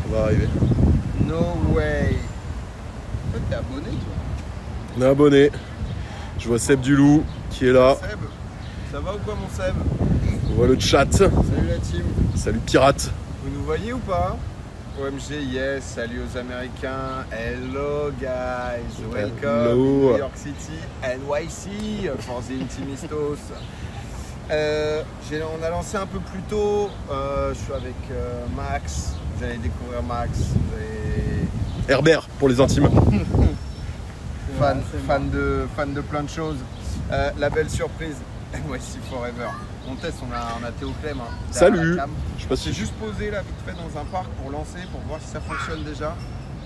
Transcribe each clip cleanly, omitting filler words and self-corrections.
On va arriver. No way. Toi, t'es abonné, toi? On est abonné. Je vois Seb Dulou qui est là. Seb, ça va ou quoi, mon Seb? On voit le chat. Salut la team. Salut pirate. Vous nous voyez ou pas? OMG, yes. Salut aux Américains. Hello, guys. Welcome Hello. New York City, NYC, for the Intimistos. On a lancé un peu plus tôt. Je suis avec Max. Vous allez découvrir Max. Herbert pour les intimes. Fan de plein de choses. La belle surprise, NYC Forever. On teste, on a Théo Clem. Hein, salut. Je sais pas C'est si juste posé là vite fait dans un parc pour lancer, pour voir si ça fonctionne déjà.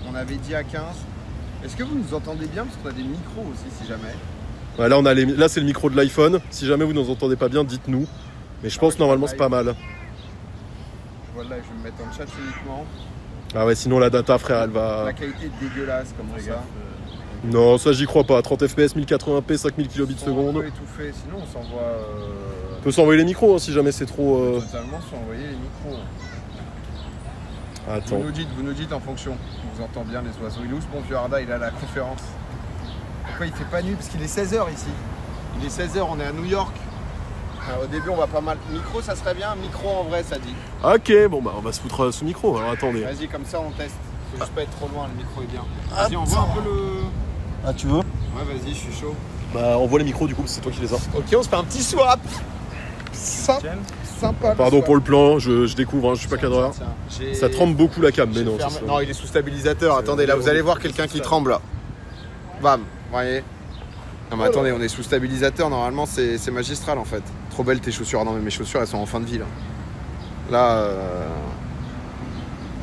On avait dit à 15. Est-ce que vous nous entendez bien? Parce qu'on a des micros aussi si jamais. Ouais, là, là c'est le micro de l'iPhone. Si jamais vous ne nous entendez pas bien, dites-nous. Mais je pense normalement c'est pas mal. Je vois là, je vais me mettre en chat uniquement. Ah ouais, sinon la data, frère, elle va... La qualité est dégueulasse, comment ça? Non, ça j'y crois pas. 30 fps, 1080p, 5000 kilobits seconde. On peut étouffer, sinon on s'envoie... On peut s'envoyer les micros hein, si jamais c'est trop... Totalement s'envoyer les micros. Attends. Vous nous dites en fonction. On vous entend bien les oiseaux. Il est où ce bon vieux Arda? Il est à la conférence. Pourquoi il fait pas nuit? Parce qu'il est 16h ici. Il est 16h, on est à New York. Alors, au début on va pas mal. Micro ça serait bien, micro en vrai ça dit. Ok, bon bah on va se foutre sous micro, alors attendez. Vas-y comme ça on teste. Faut juste pas être trop loin, le micro est bien. Vas-y on voit un peu le... Ah tu veux? Ouais vas-y, je suis chaud. Bah on voit les micros du coup, c'est toi qui les as. Ok, on se fait un petit swap. Sympa. Pardon pour le plan, je découvre, hein, je suis pas cadreur. Ça tremble beaucoup la cam, mais non. Non, il est sous stabilisateur. Attendez, là, vous allez voir quelqu'un qui tremble là. Bam, vous voyez? Non, mais attendez, on est sous stabilisateur. Normalement, c'est magistral en fait. Trop belles tes chaussures. Non, mais mes chaussures, elles sont en fin de vie là. Là,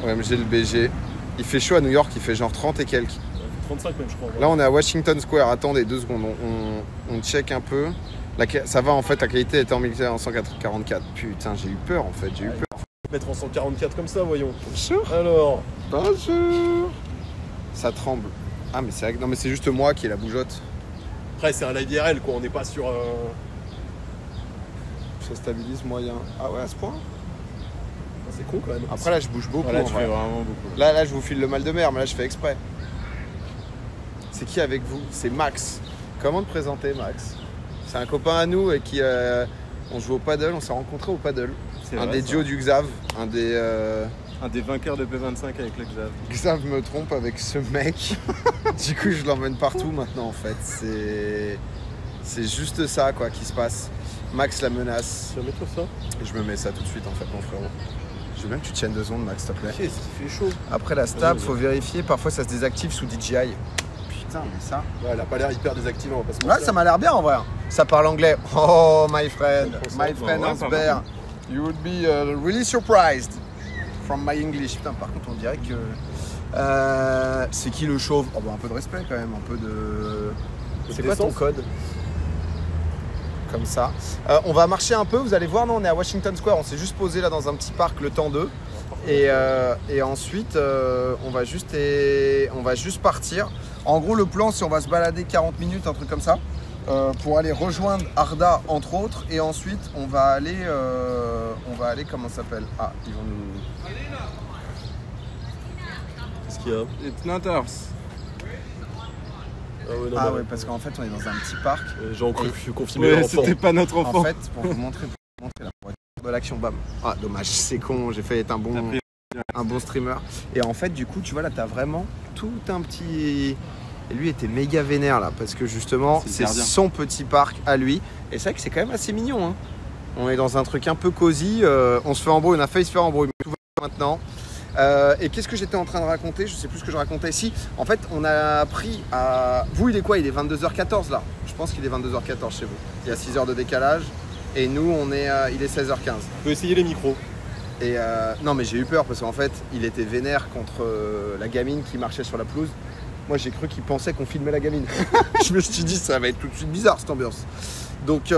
OMG le BG. Il fait chaud à New York, il fait genre 30 et quelques. 35 même, je crois. Là, on est à Washington Square. Attendez 2 secondes, on check un peu. Ça va en fait, la qualité était en 1944. Putain, j'ai eu peur en fait, j'ai eu peur. Mettre en 144 comme ça, voyons. Bonjour. Alors. Bonjour. Ça tremble. Ah mais c'est vrai que... Non mais c'est juste moi qui ai la bougeotte. Après c'est un live IRL quoi, on n'est pas sur... Ça stabilise moyen. Ah ouais à ce point? C'est con quand même. Après là je bouge beaucoup. Là tu fais vraiment beaucoup. Là je vous file le mal de mer, mais là je fais exprès. C'est qui avec vous? C'est Max. Comment te présenter Max? C'est un copain à nous et qui... on joue au paddle, on s'est rencontrés au paddle. Un des duos du Xav, un des vainqueurs de P25 avec le Xav. Xav me trompe avec ce mec. Du coup, je l'emmène partout maintenant en fait. C'est juste ça quoi qui se passe. Max la menace. Tu vas mettre ça? Et je me mets ça tout de suite en fait mon frérot. Je veux bien que tu tiennes 2 secondes Max s'il te plaît. Qu'est-ce qui fait chaud? Après la stab, faut vérifier. Parfois ça se désactive sous DJI. Putain mais ça... Ouais, elle a pas l'air hyper désactivant. Ouais, ça m'a l'air bien en vrai. Ça parle anglais. Oh my friend. My friend Ansber. You would be really surprised from my English. Putain, par contre, on dirait que... c'est qui le chauve? Oh, bah, un peu de respect quand même, un peu de... C'est quoi ton code? Comme ça. On va marcher un peu, vous allez voir, non, on est à Washington Square. On s'est juste posé là dans un petit parc le temps d'eux. Et ensuite, on va juste partir. En gros, le plan, c'est on va se balader 40 minutes, un truc comme ça. Pour aller rejoindre Arda entre autres et ensuite on va aller comment ça s'appelle? Ah ils vont nous... Qu'est-ce qu'il y a? It's not ours. Ah ouais parce qu'en fait on est dans un petit parc. J'ai confirmé leur enfant. C'était pas notre enfant. En fait pour vous montrer la voiture de l'action, bam. Ah dommage, c'est con, j'ai failli être un bon streamer. Et en fait du coup tu vois là t'as vraiment tout un petit... Et lui était méga vénère là parce que justement c'est son petit parc à lui. Et c'est vrai que c'est quand même assez mignon hein. On est dans un truc un peu cosy, on se fait embrouiller, on a failli se faire embrouiller, mais tout va maintenant. Et qu'est-ce que j'étais en train de raconter? Je sais plus ce que je racontais ici. En fait on a pris à... Vous il est quoi? Il est 22h14 là. Je pense qu'il est 22h14 chez vous. Il y a 6 heures de décalage. Et nous on est il est 16h15. On peut essayer les micros. Et non mais j'ai eu peur parce qu'en fait il était vénère contre la gamine qui marchait sur la pelouse. Moi j'ai cru qu'il pensait qu'on filmait la gamine. Je me suis dit ça va être tout de suite bizarre cette ambiance. Donc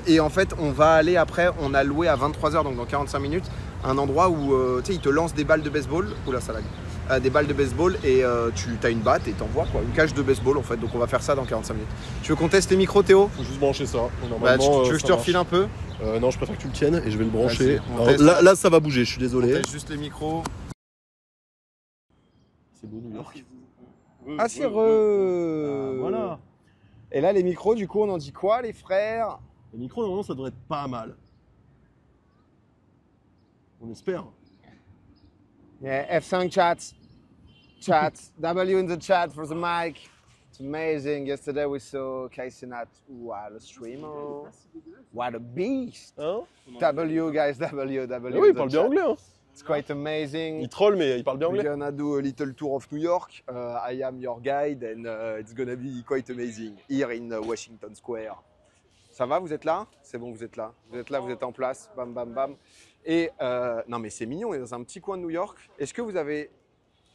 et en fait on va aller après, on a loué à 23h donc dans 45 minutes un endroit où tu sais ils te lancent des balles de baseball. Oula ça lag. Des balles de baseball et tu as une batte et t'envoies quoi, une cage de baseball en fait. Donc on va faire ça dans 45 minutes. Tu veux qu'on teste les micros Théo? Faut juste brancher ça. Bah, tu veux que je te refile un peu? Non je préfère que tu le tiennes et je vais le brancher. Alors, là ça va bouger, je suis désolé. On teste juste les micros. C'est beau New York. Ah, c'est Voilà. Et là, les micros, du coup, on en dit quoi, les frères? Les micros, normalement, ça devrait être pas mal. On espère. Yeah, F5 chat. Chat. W in the chat for the mic. It's amazing. Yesterday we saw Casey Nat. What a streamer. What a beast. Hein? W, guys. W. Ah oui, il parle bien anglais. Hein. It's quite amazing. Il troll, mais il parle bien We're anglais. gonna do a little tour of New York. I am your guide and it's gonna be quite amazing here in Washington Square. Ça va, vous êtes là? C'est bon, vous êtes là. Vous êtes là, vous êtes en place. Bam, bam, bam. Et non, mais c'est mignon, on est dans un petit coin de New York. Est-ce que vous avez.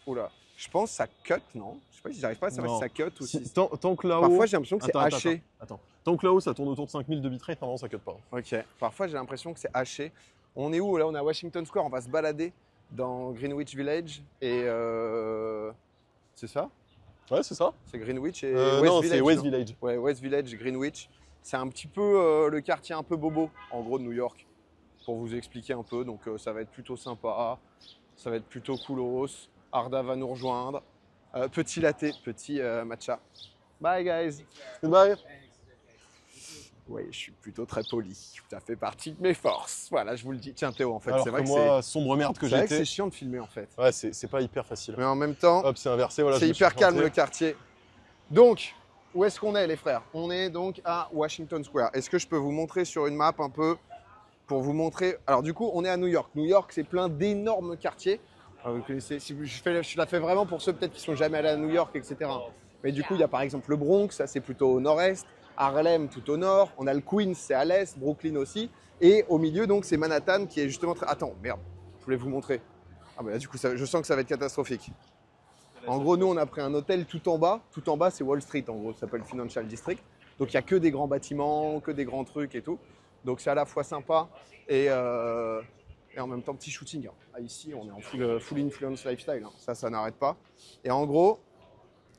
Oula, je pense que ça cut, non? Je sais pas si j'arrive pas à savoir Non. si ça cut ou si. Tant que là-haut. Parfois, j'ai l'impression que c'est Attends, haché. Attends. Tant que là-haut, ça tourne autour de 5000 de bitrate, normalement, ça cut pas. Ok. Parfois, j'ai l'impression que c'est haché. On est où là? On est à Washington Square. On va se balader dans Greenwich Village. Et. C'est ça? Ouais, c'est ça. C'est Greenwich et non, c'est West non Village. Ouais, West Village, Greenwich. C'est un petit peu le quartier un peu bobo, en gros, de New York, pour vous expliquer un peu. Donc, ça va être plutôt sympa, ça va être plutôt coolos. Arda va nous rejoindre. Petit latte, petit matcha. Bye, guys. Goodbye. Oui, je suis plutôt très poli. Ça fait partie de mes forces. Voilà, je vous le dis. Tiens, Théo, en fait, Alors c'est que vrai que moi, sombre merde que c'est vrai que j'étais. c'est chiant de filmer, en fait. Ouais, c'est pas hyper facile. Mais en même temps, Hop, c'est inversé. Voilà, c'est je me suis hyper calme planté. le quartier. Donc, où est-ce qu'on est, les frères? On est donc à Washington Square. Est-ce que je peux vous montrer sur une map un peu pour vous montrer? Alors, du coup, on est à New York. New York, c'est plein d'énormes quartiers. Vous connaissez, si je la fais vraiment pour ceux peut-être qui sont jamais allés à New York, etc. Mais du coup, il y a par exemple le Bronx, ça c'est plutôt au nord-est. Harlem, tout au nord. On a le Queens, c'est à l'est. Brooklyn aussi. Et au milieu, donc, c'est Manhattan qui est justement très. Attends, merde, je voulais vous montrer. Ah, bah là, du coup, je sens que ça va être catastrophique. En gros, nous, on a pris un hôtel tout en bas. Tout en bas, c'est Wall Street, en gros. Ça s'appelle Financial District. Donc, il n'y a que des grands bâtiments, que des grands trucs et tout. Donc, c'est à la fois sympa et en même temps, petit shooting. Ah, ici, on est en full influence lifestyle. Ça n'arrête pas. Et en gros,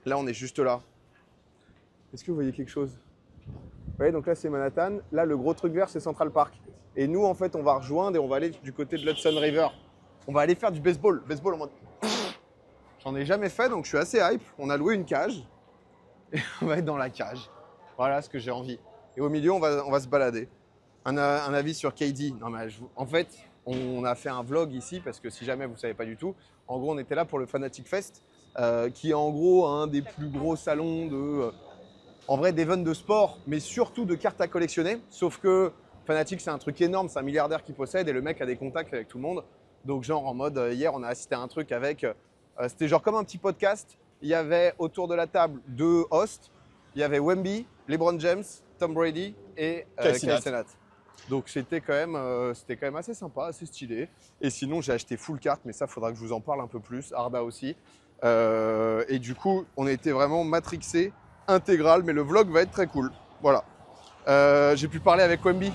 là, on est juste là. Est-ce que vous voyez quelque chose? Vous voyez, donc là, c'est Manhattan. Là, le gros truc vert, c'est Central Park. Et nous, en fait, on va rejoindre et on va aller du côté de l'Hudson River. On va aller faire du baseball. Baseball en mode... J'en ai jamais fait, donc je suis assez hype. On a loué une cage et on va être dans la cage. Voilà ce que j'ai envie. Et au milieu, on va se balader. Un avis sur KD. Non, mais en fait, on a fait un vlog ici parce que si jamais vous ne savez pas du tout, en gros, on était là pour le Fanatic Fest, qui est en gros un des plus gros salons de, en vrai, d'events de sport, mais surtout de cartes à collectionner. Sauf que Fanatic, c'est un truc énorme, c'est un milliardaire qui possède et le mec a des contacts avec tout le monde. Donc, genre en mode, hier, on a assisté à un truc avec. C'était genre comme un petit podcast. Il y avait autour de la table 2 hosts. Il y avait Wemby, LeBron James, Tom Brady et Casey Nat. Casey Nat. Donc c'était quand même assez sympa, assez stylé. Et sinon j'ai acheté full carte, mais ça faudra que je vous en parle un peu plus. Arda aussi. Et du coup on était vraiment matrixé, intégral, mais le vlog va être très cool. Voilà. J'ai pu parler avec Wemby.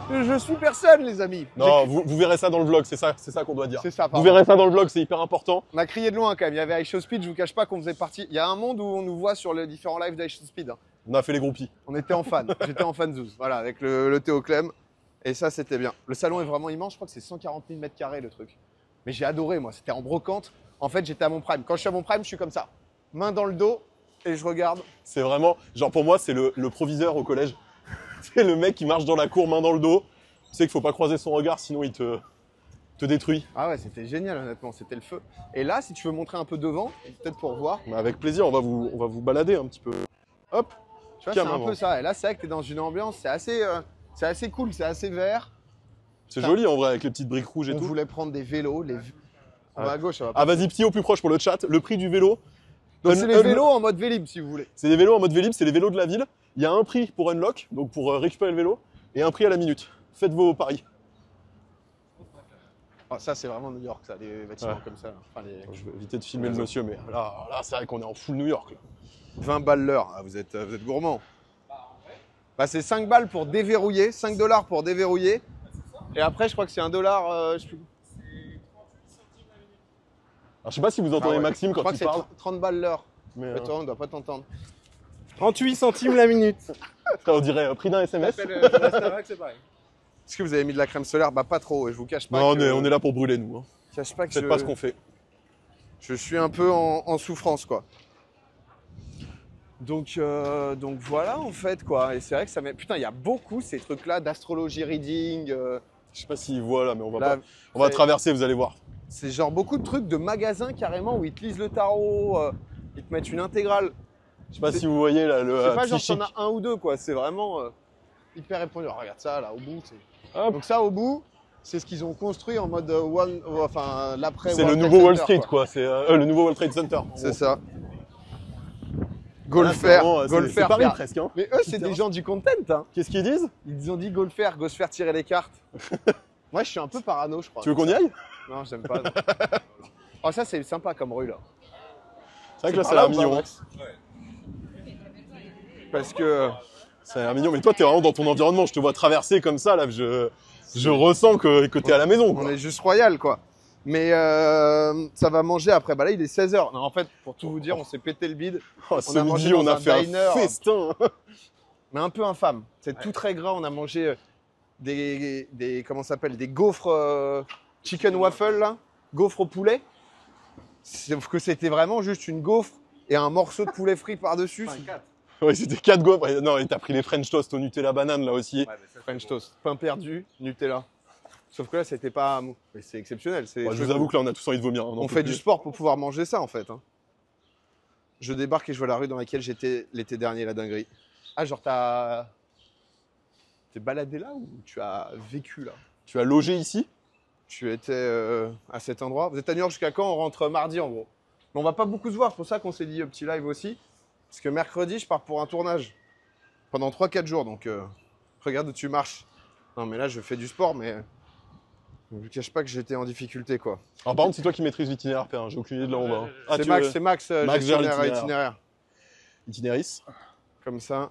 Je suis personne, les amis. Non, vous verrez ça dans le vlog, c'est ça qu'on doit dire. C'est ça, Vous pardon. verrez ça dans le vlog, c'est hyper important. On a crié de loin quand même. Il y avait iShow Speed, je vous cache pas qu'on faisait partie. Il y a un monde où on nous voit sur les différents lives d'iShow Speed. On a fait les groupies. On était en fan. J'étais en fan Zouz. Voilà, avec le Théo Clem. Et ça, c'était bien. Le salon est vraiment immense. Je crois que c'est 140 000 mètres carrés le truc. Mais j'ai adoré, moi. C'était en brocante. En fait, j'étais à mon prime. Quand je suis à mon prime, je suis comme ça. Main dans le dos et je regarde. C'est vraiment, genre pour moi, c'est le proviseur au collège. C'est le mec qui marche dans la cour, main dans le dos. Tu sais qu'il faut pas croiser son regard, sinon il te détruit. Ah ouais, c'était génial, honnêtement. C'était le feu. Et là, si tu veux montrer un peu devant, peut-être pour voir. Mais avec plaisir, on va vous balader un petit peu. Hop. Tu vois, c'est un Carrément. peu ça. Et là, c'est vrai que t'es dans une ambiance. C'est assez cool. C'est assez vert. C'est joli en vrai avec les petites briques rouges et On tout. voulait prendre des vélos. On va à gauche, ça va pas. Ah vas-y petit au plus proche pour le chat. Le prix du vélo. Donc c'est les vélos en mode Vélib, si vous voulez. C'est des vélos en mode Vélib, c'est les vélos de la ville. Il y a un prix pour unlock, donc pour récupérer le vélo, et un prix à la minute. Faites vos paris. Ah, ça, c'est vraiment New York, ça, les bâtiments Ouais. comme ça. Enfin, Je vais éviter de filmer le monsieur, mais là c'est vrai qu'on est en full New York. Là. 20 balles l'heure, ah, vous êtes gourmand. Bah, c'est 5 balles pour déverrouiller, 5 $ pour déverrouiller. Et après, je crois que c'est $1. Je sais plus. Alors, je sais pas si vous entendez Ah ouais. Maxime Je crois quand que il c'est parle. 30 balles l'heure. Mais, Mais toi, on ne doit pas t'entendre. 38 centimes la minute. on dirait prix d'un SMS. C'est pareil. Est-ce que vous avez mis de la crème solaire? Bah pas trop, et je vous cache pas Non, que... on est là pour brûler nous. Hein. cache pas que Faites pas ce qu'on fait. Je suis un peu en souffrance, quoi. Donc voilà, en fait, quoi. Et c'est vrai que ça met... Putain, il y a beaucoup ces trucs-là d'astrologie reading. Je sais pas s'ils voient là, mais on va Là, pas. On va traverser, vous allez voir. c'est genre beaucoup de trucs de magasins, carrément, où ils te lisent le tarot, ils te mettent une intégrale. Je sais pas si vous voyez là le C'est pas genre psychique. t'en as un ou deux, quoi. C'est vraiment hyper répandu. Alors, regarde ça, là, au bout. Hop. Donc ça, au bout, c'est ce qu'ils ont construit en mode l'après. C'est le World nouveau Trade Wall Center, Street, quoi. C'est le nouveau World Trade Center. en C'est gros. ça. Ah, Golfer, c'est vraiment- c'est golfer. Paris frère. presque. Hein. Mais eux, c'est des gens du content, hein. Qu'est-ce qu'ils disent? Ils ont dit golfer tirer les cartes. Moi, je suis un peu parano, je crois. Tu veux qu'on y aille? Non, j'aime pas. Non. Oh, ça, c'est sympa comme rue, là. C'est vrai que là, par ça a l'air ou pas, mignon. Max Parce que Ça a l'air mignon, mais toi, t'es vraiment dans ton environnement. Je te vois traverser comme ça, là. Je ressens que t'es à la maison, on quoi. est juste royal, quoi. Mais ça va manger après. Bah là, il est 16h. Non, en fait, pour tout vous dire, on s'est pété le bide. Oh, ce a mangé midi, on dans a un fait diner. un festin. Mais un peu infâme. C'est tout très gras. On a mangé des comment ça s'appelle, des gaufres chicken waffle, là. Gaufres au poulet. Sauf que c'était vraiment juste une gaufre et un morceau de poulet frit par-dessus. Ouais, c'était 4 gaufres. Et non, et t'as pris les French toast au Nutella banane, là aussi. French toast. Pain perdu, Nutella. Sauf que là, c'était pas mou. Mais c'est exceptionnel. Ouais, je vous avoue que là, on a tous envie de vomir. Hein, on fait du sport pour pouvoir manger ça, en fait. Hein. Je débarque et je vois la rue dans laquelle j'étais l'été dernier, la dinguerie. Ah, genre, t'es baladé là ou tu as vécu là? Tu as logé ici? Tu étais à cet endroit. Vous êtes à New York jusqu'à quand? On rentre mardi, en gros. Mais on va pas beaucoup se voir. C'est pour ça qu'on s'est dit petit live aussi. Parce que mercredi, je pars pour un tournage. Pendant 3-4 jours. Donc, regarde où tu marches. Non, mais là, je fais du sport, mais... Je ne cache pas que j'étais en difficulté, quoi. Alors, par contre, c'est toi qui maîtrises l'itinéraire, père. Hein. J'ai aucune idée de là où on va. Hein. Ah, c'est tu Max, veux- c'est Max, Max gère gestionnaire l'itinéraire. itinéraire. Itinéris. Comme ça.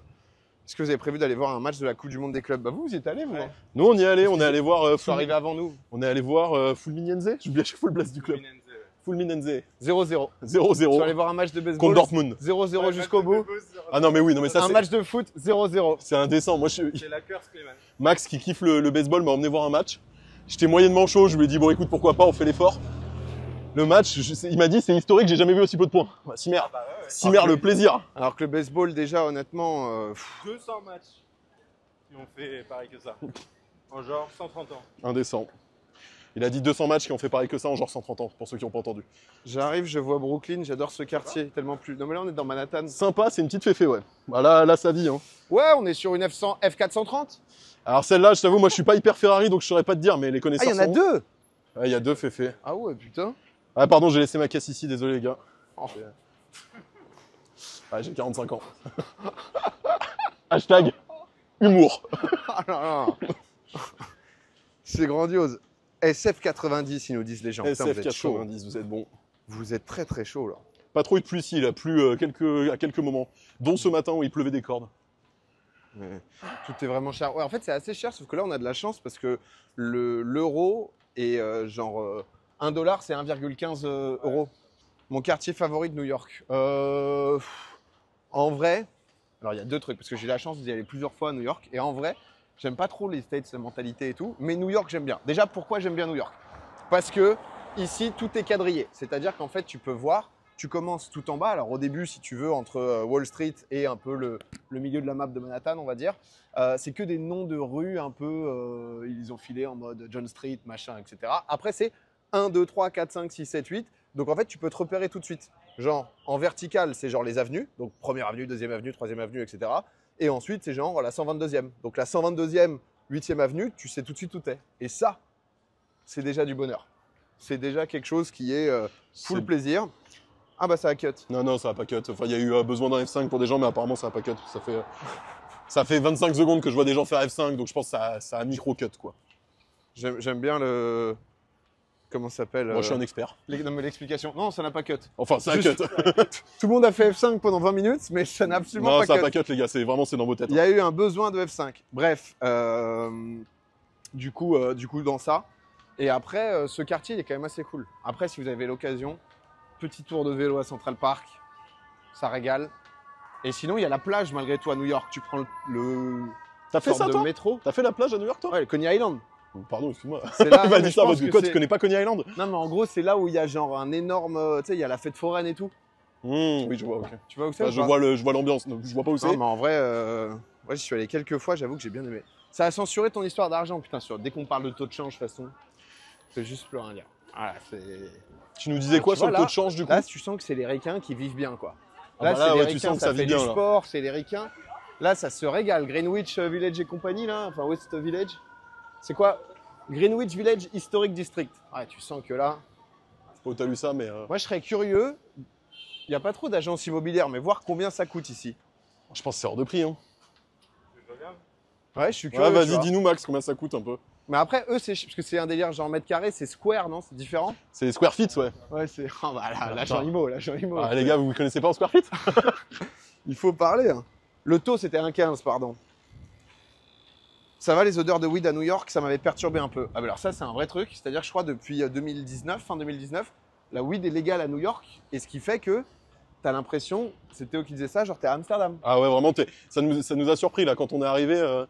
Est-ce que vous avez prévu d'aller voir un match de la Coupe du Monde des clubs? Bah vous y êtes allés, vous, non? Nous, on y est allé. On est allé voir. Ils sont arrivés avant nous. On est allé voir Fulminense. J'oublie à chaque fois le blast du club. Fulminense. 0-0. 0-0. Ils sont allés voir un match de baseball. Contre Dortmund. 0-0 jusqu'au bout. Ah non, mais oui, non, mais ça, Un c'est. match de foot, 0-0. C'est indécent. Moi, C'est la curse, Clément. Max, qui kiffe le baseball, m'a emmené voir un match. J'étais moyennement chaud. Je lui ai dit, bon, écoute, pourquoi pas, on fait l'effort. Le match, il m'a dit, c'est historique, j'ai jamais vu aussi peu de points. Bah, Cimer, Cimer, le plaisir. Alors que le baseball, déjà, honnêtement, 200 matchs qui ont fait pareil que ça. En genre 130 ans. Indécent. Il a dit 200 matchs qui ont fait pareil que ça en genre 130 ans, pour ceux qui n'ont pas entendu. j'arrive, je vois Brooklyn, j'adore ce quartier, tellement plus. Non mais là, on est dans Manhattan. Sympa, c'est une petite féfé, ouais. Bah là, ça vit, hein. Ouais, on est sur une F430. Alors celle-là, je t'avoue, moi je suis pas hyper Ferrari, donc je saurais pas te dire, mais les Ah, connaisseurs il y en a sont- deux. Ouais, il y a 2 féfés. Ah ouais, putain. Ah pardon, j'ai laissé ma caisse ici, désolé les gars. Oh. Ouais, j'ai 45 ans. Hashtag humour. Ah là là. C'est grandiose. SF90, ils nous disent les gens. Putain, vous êtes chaud. SF90, vous êtes bon. Vous êtes très très chaud là. Pas trop eu de pluie ici, il a plu à quelques moments. Dont ce matin où il pleuvait des cordes. Mais tout est vraiment cher. Ouais, en fait, c'est assez cher, sauf que là, on a de la chance parce que l'euro est genre 1 dollar, c'est 1,15 euros. Mon quartier favori de New York. En vrai, alors il y a deux trucs parce que j'ai la chance d'y aller plusieurs fois à New York et en vrai, j'aime pas trop les States, la mentalité et tout, mais New York, j'aime bien. Déjà, pourquoi j'aime bien New York? Parce que ici, tout est quadrillé. C'est-à-dire qu'en fait, tu peux voir. Tu commences tout en bas. Alors au début, si tu veux, entre Wall Street et un peu le milieu de la map de Manhattan, on va dire, c'est que des noms de rues un peu, ils ont filé en mode John Street, machin, etc. Après, c'est 1, 2, 3, 4, 5, 6, 7, 8. Donc en fait, tu peux te repérer tout de suite. Genre, en vertical, c'est genre les avenues. Donc première avenue, deuxième avenue, troisième avenue, etc. Et ensuite, c'est genre la 122e. Donc la 122e, 8e avenue, tu sais tout de suite où t'es. Et ça, c'est déjà du bonheur. C'est déjà quelque chose qui est full C'est- plaisir. Ah bah ça a cut. Non, non, ça a pas cut. Enfin, il y a eu besoin d'un F5 pour des gens, mais apparemment ça a pas cut. Ça fait 25 secondes que je vois des gens faire F5, donc je pense que ça a micro-cut, quoi. J'aime bien le... Comment ça s'appelle Moi, je suis un expert. Non mais l'explication. Non, ça n'a pas cut. Enfin, ça a Juste- cut. Tout le monde a fait F5 pendant 20 minutes, mais ça n'a absolument Non, pas ça a cut. pas cut, les gars. C'est dans vos têtes. Il y a eu un besoin de F5. Bref, du coup, dans ça. Et après, ce quartier, il est quand même assez cool. Après, si vous avez l'occasion, petit tour de vélo à Central Park, ça régale. Et sinon, il y a la plage malgré tout à New York. Tu prends le T'as fait sorte ça, de toi métro. T'as fait la plage à New York, toi Ouais, le Coney Island. Pardon, excuse-moi. C'est là, Il m'a mais dit je ça pense parce que que quoi, tu c'est- connais pas Coney Island? Non, mais en gros, c'est là où il y a genre un énorme. Tu sais, il y a la fête foraine et tout. Oui, je vois, ok. Tu vois où c'est Bah, ou pas je vois l'ambiance, donc je vois pas où Non, c'est. mais en vrai, ouais, j'y suis allé quelques fois, j'avoue que j'ai bien aimé. Ça a censuré ton histoire d'argent, putain, dès qu'on parle de taux de change, de toute façon, c'est juste plus rien dire. Voilà, c'est... Tu nous disais Ah, quoi tu sur vois, le là- taux de change du coup? Là, tu sens que c'est les ricains qui vivent bien, quoi. Ah Là, bah c'est là, les ouais, tu ricains, sens que ça ça fait vit du bien, là. sport, c'est les ricains. Là, ça se régale. Greenwich Village et compagnie, là, enfin West Village. C'est quoi? Greenwich Village Historic District. Ouais, tu sens que là... Je sais pas où t'as lu ça, mais Moi, je serais curieux. Il n'y a pas trop d'agences immobilières, mais voir combien ça coûte ici. je pense que c'est hors de prix. Hein. Ouais, je suis curieux. Ouais, tu vas-y, vois. dis-nous Max, combien ça coûte un peu. Mais après, eux, c'est parce que c'est un délire genre mètre carré, c'est square, non? C'est différent? C'est square feet, ouais. Ouais, c'est. Oh, bah là, l'agent IMO, l'agent IMO. Ah, les gars, vous connaissez pas en square feet? Il faut parler. Hein. Le taux, c'était 1,15, pardon. Ça va, les odeurs de weed à New York, ça m'avait perturbé un peu. Ah, bah alors ça, c'est un vrai truc. C'est-à-dire, je crois, depuis 2019, fin 2019, la weed est légale à New York. Et ce qui fait que t'as l'impression, c'est Théo qui disait ça, genre t'es à Amsterdam. Ah ouais, vraiment, ça nous a surpris là quand on est arrivé.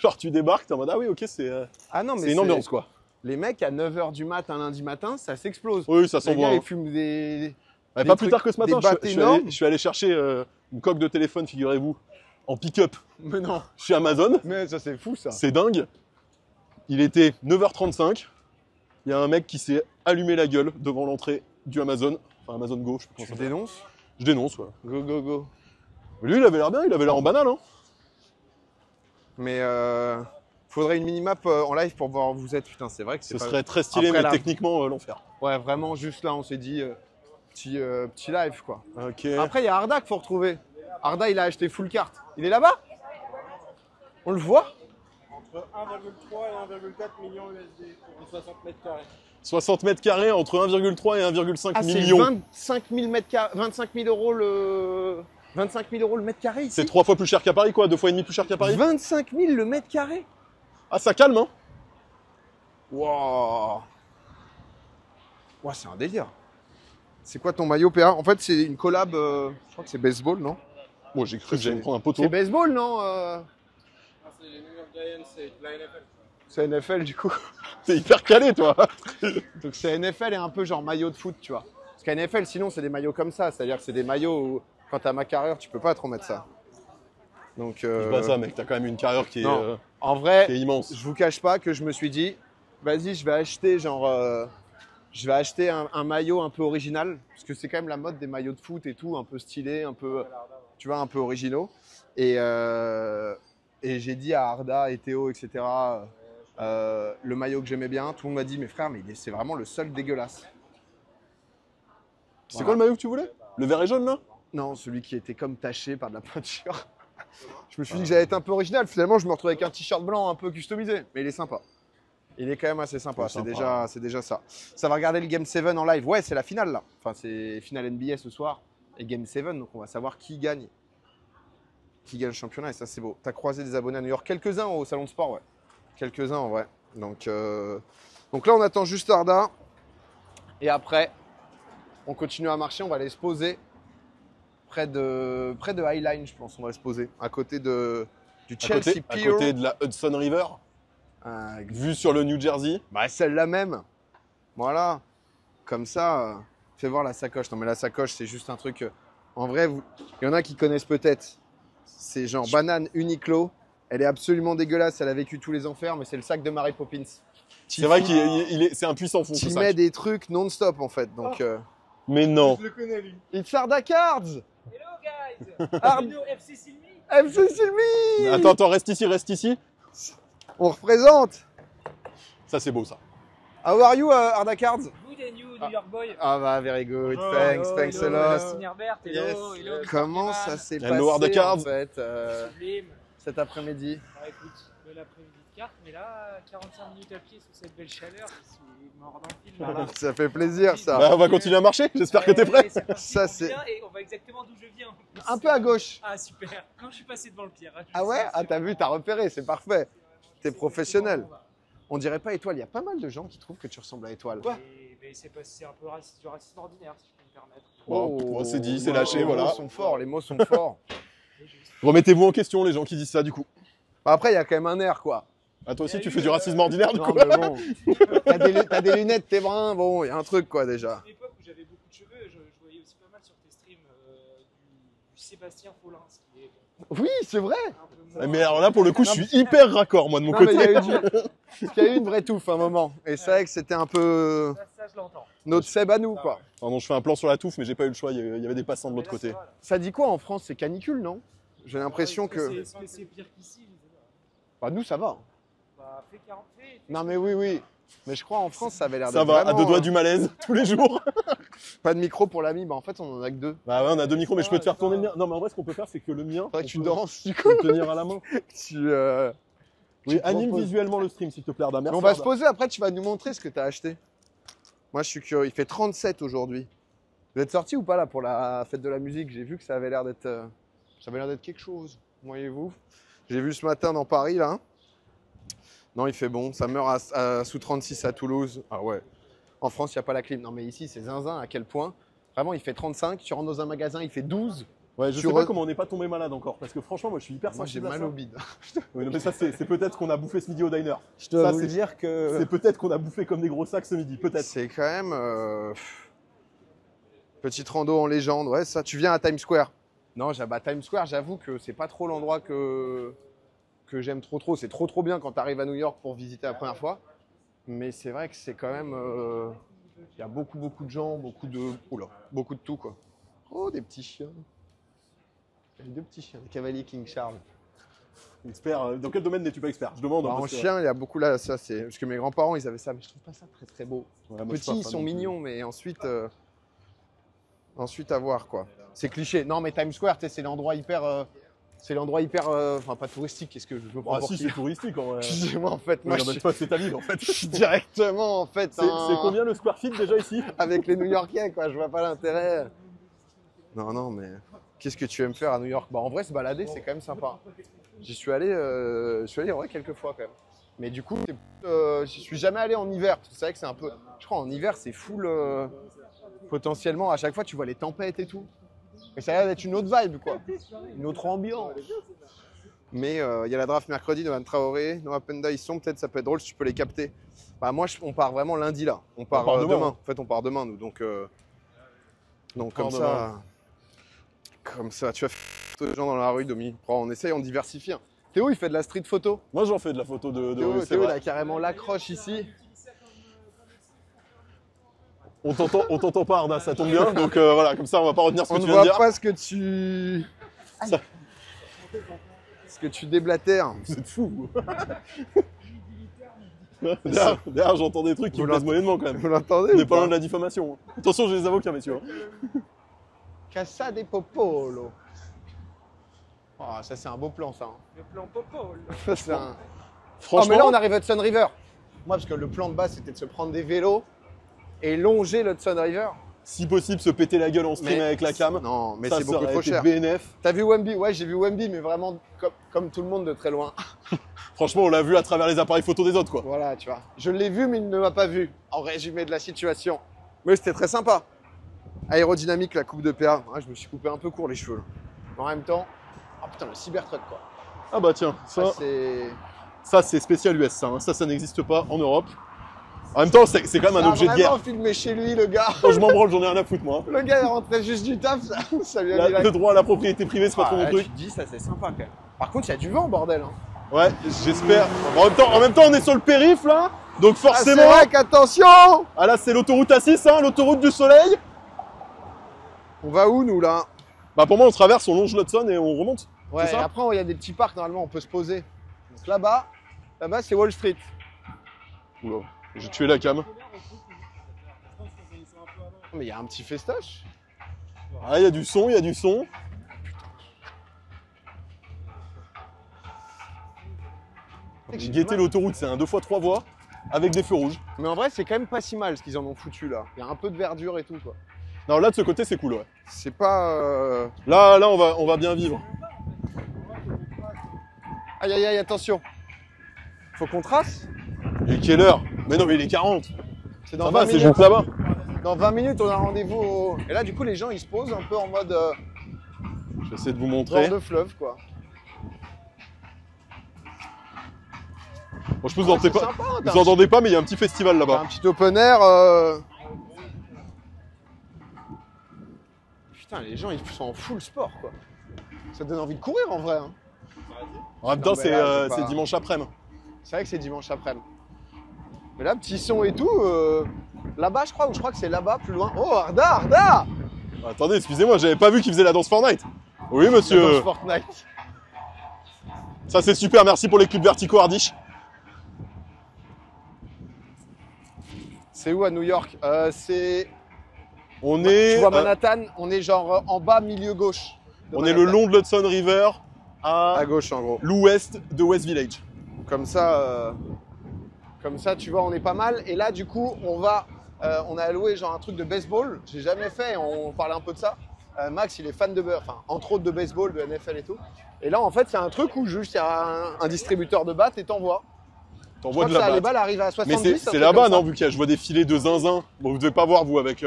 Genre, tu débarques, t'es en mode ah oui, ok, c'est Ah non, mais une ambiance quoi. Les mecs, à 9h du mat, un lundi matin, ça s'explose. Oui, ça sent Les bon. gars, Hein. ils fument des Ouais, des pas plus trucs- tard que ce matin, des battes énormes. je suis allé chercher une coque de téléphone, figurez-vous, en pick-up Mais non. chez Amazon. Mais ça, c'est fou, ça. C'est dingue. Il était 9h35. Il y a un mec qui s'est allumé la gueule devant l'entrée du Amazon. Enfin, Amazon Go, je sais pas comment Tu ça s'appelle. dénonces? Je dénonce, ouais. Go, go, go. Lui, il avait l'air bien, il avait l'air en banal, hein. Mais faudrait une minimap en live pour voir où vous êtes. Putain, c'est vrai que c'est Ce pas... serait très stylé, Après, mais là- techniquement, l'enfer. Ouais, vraiment, juste là, on s'est dit petit live, quoi. Ok. Après, il y a Arda qu'il faut retrouver. Arda, il a acheté full carte. Il est là-bas? On le voit? Entre 1,3 et 1,4 millions USD pour 60 mètres carrés. 60 mètres carrés entre 1,3 et 1,5 Ah, c'est millions. 25 000 mètres carrés, 25 000 euros le... 25 000 euros le mètre carré ici? C'est 3 fois plus cher qu'à Paris, quoi. 2 fois et demi plus cher qu'à Paris. 25 000 le mètre carré? Ah, ça calme, hein. Wow. Wow, c'est un délire. C'est quoi ton maillot PA? En fait, c'est une collab, je crois que c'est baseball, non? Bon, j'ai cru que j'allais me prendre un poteau. C'est baseball, non C'est les New York Giants, c'est la NFL. C'est NFL, du coup. T'es hyper calé, toi. Donc c'est NFL et un peu genre maillot de foot, tu vois. Parce qu'à NFL, sinon, c'est des maillots comme ça. C'est-à-dire que c'est des maillots où, quand t'as ma carrière, tu peux pas te remettre ça. Donc, C'est pas ça, mec. T'as quand même une carrière qui Non. est, en vrai, qui est immense. je vous cache pas que je me suis dit, vas-y, je vais acheter un maillot un peu original, parce que c'est quand même la mode des maillots de foot et tout, un peu stylé, un peu, tu vois, un peu originaux. Et j'ai dit à Arda et Théo, etc., le maillot que j'aimais bien, tout le monde m'a dit, mais frère, mais c'est vraiment le seul dégueulasse. C'est quoi le maillot que tu voulais? Le vert et jaune, là? Non, celui qui était comme taché par de la peinture. Je me suis dit que j'allais être un peu original. Finalement, je me retrouve avec un t-shirt blanc un peu customisé. Mais il est sympa. Il est quand même assez sympa. Ouais, C'est sympa. déjà ça. Ça va regarder le Game 7 en live. Ouais, c'est la finale là. Enfin, c'est finale NBA ce soir. Et Game 7, donc on va savoir qui gagne. Qui gagne le championnat. Et ça, c'est beau. T'as croisé des abonnés à New York. Quelques-uns au Salon de Sport, ouais. Quelques-uns en vrai. Donc là, on attend juste Arda. Et après, on continue à marcher. On va aller se poser près de Highline, je pense. On va se poser à côté du À Chelsea côté, à Pier. côté de la Hudson River, vue sur le New Jersey. Bah, celle-là même. Voilà. Comme ça, fais voir la sacoche. Non, mais la sacoche, c'est juste un truc. En vrai, il y en a qui connaissent peut-être. C'est genre banane Uniqlo. Elle est absolument dégueulasse. Elle a vécu tous les enfers, mais c'est le sac de Mary Poppins. C'est vrai c'est un puissant fond, ce Tu sac. mets des trucs non-stop en fait. Donc, Mais non. Je le connais, lui. It's Arda Cards. Hello guys! Ard- You know FC Silmi? FC Silmi. Attends, reste ici. On représente. Ça, c'est beau, ça. How are you, Arda Cards? Good and you, New York boy? Ah bah, very good. Bonjour. Thanks a lot. Herbert, Yes. hello, Comment ça s'est Hello, Arda passé Cards. en fait Sublime. cet après-midi? Bah écoute, bel après-midi de carte, mais là, 45 minutes à pied sous cette belle chaleur, je suis mort d'un film. Là. Ça fait plaisir ça. Bah, on va continuer à marcher. J'espère que t'es prêt. Ça, c'est- Et on va exactement d'où je viens. Un peu à gauche. Ah super, quand je suis passé devant le Pierre. Je Ah ouais? sais, Ah c'est t'as bon. vu, t'as repéré, c'est parfait. T'es C'est professionnel. bon, On dirait pas Étoile, il y a pas mal de gens qui trouvent que tu ressembles à Étoile. Mais c'est un peu du racisme ordinaire, si je peux me permettre. Bon, c'est dit, c'est lâché, voilà. Les mots sont forts, les mots sont forts. Remettez-vous en question, les gens qui disent ça, du coup. Bah, après, il y a quand même un air quoi. Ah, toi aussi, tu fais du racisme ordinaire, du Non, coup. mais bon. T'as des lunettes, t'es brun, bon, il y a un truc quoi déjà. À l'époque où j'avais beaucoup de cheveux, je voyais aussi pas mal sur tes streams du Sébastien Follin, ce qui est Oui, c'est vrai. un peu moins... Mais alors là, pour le coup, je suis hyper raccord, moi, de mon Non, mais côté. il y a eu une vraie touffe à un moment. Et c'est vrai que c'était un peu Ça, je l'entends. notre Seb à nous quoi. Pardon, je fais un plan sur la touffe, mais j'ai pas eu le choix. Il y avait des passants de Mais l'autre là, côté. ça va, là. Ça dit quoi en France? C'est canicule, non? J'ai l'impression que. C'est pire qu'ici. Bah, nous ça va. Bah, fais 40, fais. Non mais oui. Mais je crois en France ça avait l'air Ça d'être va, à vraiment, deux doigts du malaise, tous les jours. Pas de micro pour l'ami, bah en fait on en a que 2. Bah ouais, on a 2 micros, mais je peux te faire tourner le mien. Non, mais en vrai, ce qu'on peut faire, c'est que le mien, Faudrait que tu on peut danses du coup. le tenir à la main. Tu, Oui, tu anime proposes. visuellement le stream, s'il te plaît, Arda. Mais Merci. on va se Arda. poser après, tu vas nous montrer ce que tu as acheté. Moi je suis curieux, il fait 37 aujourd'hui. Vous êtes sortis ou pas là pour la fête de la musique? J'ai vu que ça avait l'air d'être quelque chose, voyez-vous. J'ai vu ce matin dans Paris là. Non, il fait bon, ça meurt sous 36 à Toulouse. Ah ouais. En France, il n'y a pas la clim. Non mais ici, c'est zinzin à quel point. Vraiment, il fait 35, tu rentres dans un magasin, il fait 12. Ouais, je Tu sais pas comment on n'est pas tombé malade encore, parce que franchement, moi, je suis hyper Moi j'ai sensible à mal ça. au bide. Oui, non, mais ça, c'est peut-être qu'on a bouffé ce midi au diner. Je dois Ça, vous c'est- dire que C'est peut-être qu'on a bouffé comme des gros sacs ce midi, peut-être. c'est quand même... Petite rando en légende, ouais, ça. Tu viens à Times Square? Non, Times Square, j'avoue que c'est pas trop l'endroit que j'aime trop. C'est trop bien quand tu arrives à New York pour visiter la première fois. Mais c'est vrai que c'est quand même... Il y a beaucoup de gens, beaucoup de tout, quoi. Oh, des petits chiens. Il y a 2 petits chiens, des cavaliers King Charles. Expert, dans quel domaine n'es-tu pas expert? Je demande. Bah, hein, en parce que- chien, il y a beaucoup là, ça c'est... Parce que mes grands-parents, ils avaient ça, mais je trouve pas ça très beau. Ouais, moi, je suis Petits, pas ils fan sont non plus. mignons, mais ensuite à voir, quoi. C'est cliché. Non, mais Times Square, tu sais, c'est l'endroit hyper... Enfin, pas touristique, qu'est-ce que je me prends Ah pour si, qui c'est touristique en vrai. Excusez-moi, en fait, moi, Ouais, je non, mais suis, pas, c'est ta ville en fait. je suis directement, en fait, C'est combien le square feet déjà ici? avec les New-Yorkais, quoi. Je vois pas l'intérêt. Non, mais qu'est-ce que tu aimes faire à New York? Bah, en vrai, se balader, c'est quand même sympa. J'y suis allé en vrai quelques fois quand même. Mais du coup, j'y suis jamais allé en hiver. Parce que c'est vrai que c'est un peu. Je crois en hiver, c'est full. Potentiellement, à chaque fois, tu vois les tempêtes et tout. Et ça a l'air d'être une autre vibe, quoi. Une autre ambiance. Mais il y a la draft mercredi de Van Traoré, Noah Penda, ils sont peut-être, ça peut être drôle si tu peux les capter. Bah, moi, on part vraiment lundi là. On part, part demain. demain. En fait, on part demain, nous. Donc part comme ça. Comme ça, tu vas faire des gens dans la rue, Domi. On essaye, on diversifie. Théo, il fait de la street photo. Moi j'en fais de la photo de rue, c'est Théo, il vrai. a carrément l'accroche ici. On t'entend pas Arda, ça tombe bien. Donc voilà, comme ça on va pas retenir ce que On tu ne viens de voit dire. pas ce que tu... Ça- Ce que tu déblatères. Vous êtes fous. Derrière, j'entends des trucs qui Vous me plaisent moyennement quand même. Vous l'entendez On ou n'est pas loin pas de la diffamation. Attention, j'ai les avocats, messieurs. Casa de Popolo. Oh, ça, c'est un beau plan, ça. Le plan Popol. Ça, c'est un... Oh, Franchement, mais là, on arrive à Hudson River. Moi, parce que le plan de base, c'était de se prendre des vélos et longer le Hudson River. si possible, se péter la gueule en stream avec la cam. Non, mais ça, c'est ça beaucoup aurait trop été cher. BNF. T'as vu Wemby? Ouais, j'ai vu Wemby, mais vraiment comme tout le monde de très loin. Franchement, on l'a vu à travers les appareils photo des autres, quoi. Voilà, tu vois. Je l'ai vu, mais il ne m'a pas vu. En résumé de la situation. Mais c'était très sympa. Aérodynamique, la coupe de PA. Ouais, je me suis coupé un peu court les cheveux. Là. En même temps, oh putain, le Cybertruck, quoi. Ah bah tiens, Ça, c'est... ça c'est spécial US, ça. Hein. Ça n'existe pas en Europe. En même temps, c'est quand même un objet de guerre. Il a vraiment filmé chez lui, le gars. Oh, je m'en branle, j'en ai rien à foutre, moi. Le gars, il rentrait juste du taf, ça lui a mis la... Le droit à la propriété privée, c'est pas trop mon là, truc. tu te dis, ça, c'est sympa, quand même. Par contre, il y a du vent, bordel. Hein. Ouais, j'espère. En même temps, on est sur le périph', là. Donc Ah, c'est forcément... vrai qu'attention. Ah là, c'est l'autoroute A6, hein, l'autoroute du soleil. On va où, nous, là? Bah pour moi, on traverse, on longe l'Hudson et on remonte. Ouais, C'est et ça après, il y a des petits parcs, normalement, on peut se poser. Donc là-bas, c'est Wall Street. Oula, j'ai tué la cam. Mais il y a un petit festoche. Ah, il y a du son, il y a du son. J'ai guetté l'autoroute, c'est un 2x3 voies avec des feux rouges. Mais en vrai, c'est quand même pas si mal ce qu'ils en ont foutu là. Il y a un peu de verdure et tout quoi. Non, là de ce côté, c'est cool, ouais. C'est pas. Là, on va bien vivre. Aïe aïe aïe, attention. Faut qu'on trace. Et quelle heure? Mais non, mais il est 40. C'est Ça dans va, 20 c'est minutes. juste là-bas. Dans 20 minutes, on a rendez-vous au... Et là, du coup, les gens ils se posent un peu en mode Je vais essayer de vous bord montrer. de fleuve quoi. Bon, je pense que vous entendez pas, sympa, hein, vous entendez pas, mais il y a un petit festival T'as là-bas. un petit open air. Putain, les gens ils sont en full sport quoi. Ça donne envie de courir en vrai. Hein. En même temps, Non, mais là, c'est dimanche après-midi. C'est vrai que c'est dimanche après-midi. Mais là, petit son et tout. Là-bas, je crois que c'est là-bas, plus loin. Oh, Arda. Attendez, excusez-moi, j'avais pas vu qu'il faisait la danse Fortnite. Oui, La monsieur. danse Fortnite. Ça, c'est super. Merci pour les clips verticaux, Hardish. C'est où à New York? C'est. On est, Tu vois Manhattan, on est genre en bas, milieu gauche. de on est le Manhattan. long de l'Hudson River À à gauche, en gros. l'ouest de West Village. Comme ça, tu vois, on est pas mal. Et là, du coup, on a alloué genre un truc de baseball. J'ai jamais fait, on parlait un peu de ça. Max, il est fan entre autres de baseball, de NFL et tout. Et là, en fait, il y a un truc où juste il y a un distributeur de battes et t'envoies. Je T'envoies crois de que la les batte. balles arrivent à Mais 70. un c'est truc là-bas, comme ça. non? Vu qu'il y a, je vois des filets de zinzin. Bon, vous devez pas voir, vous, avec.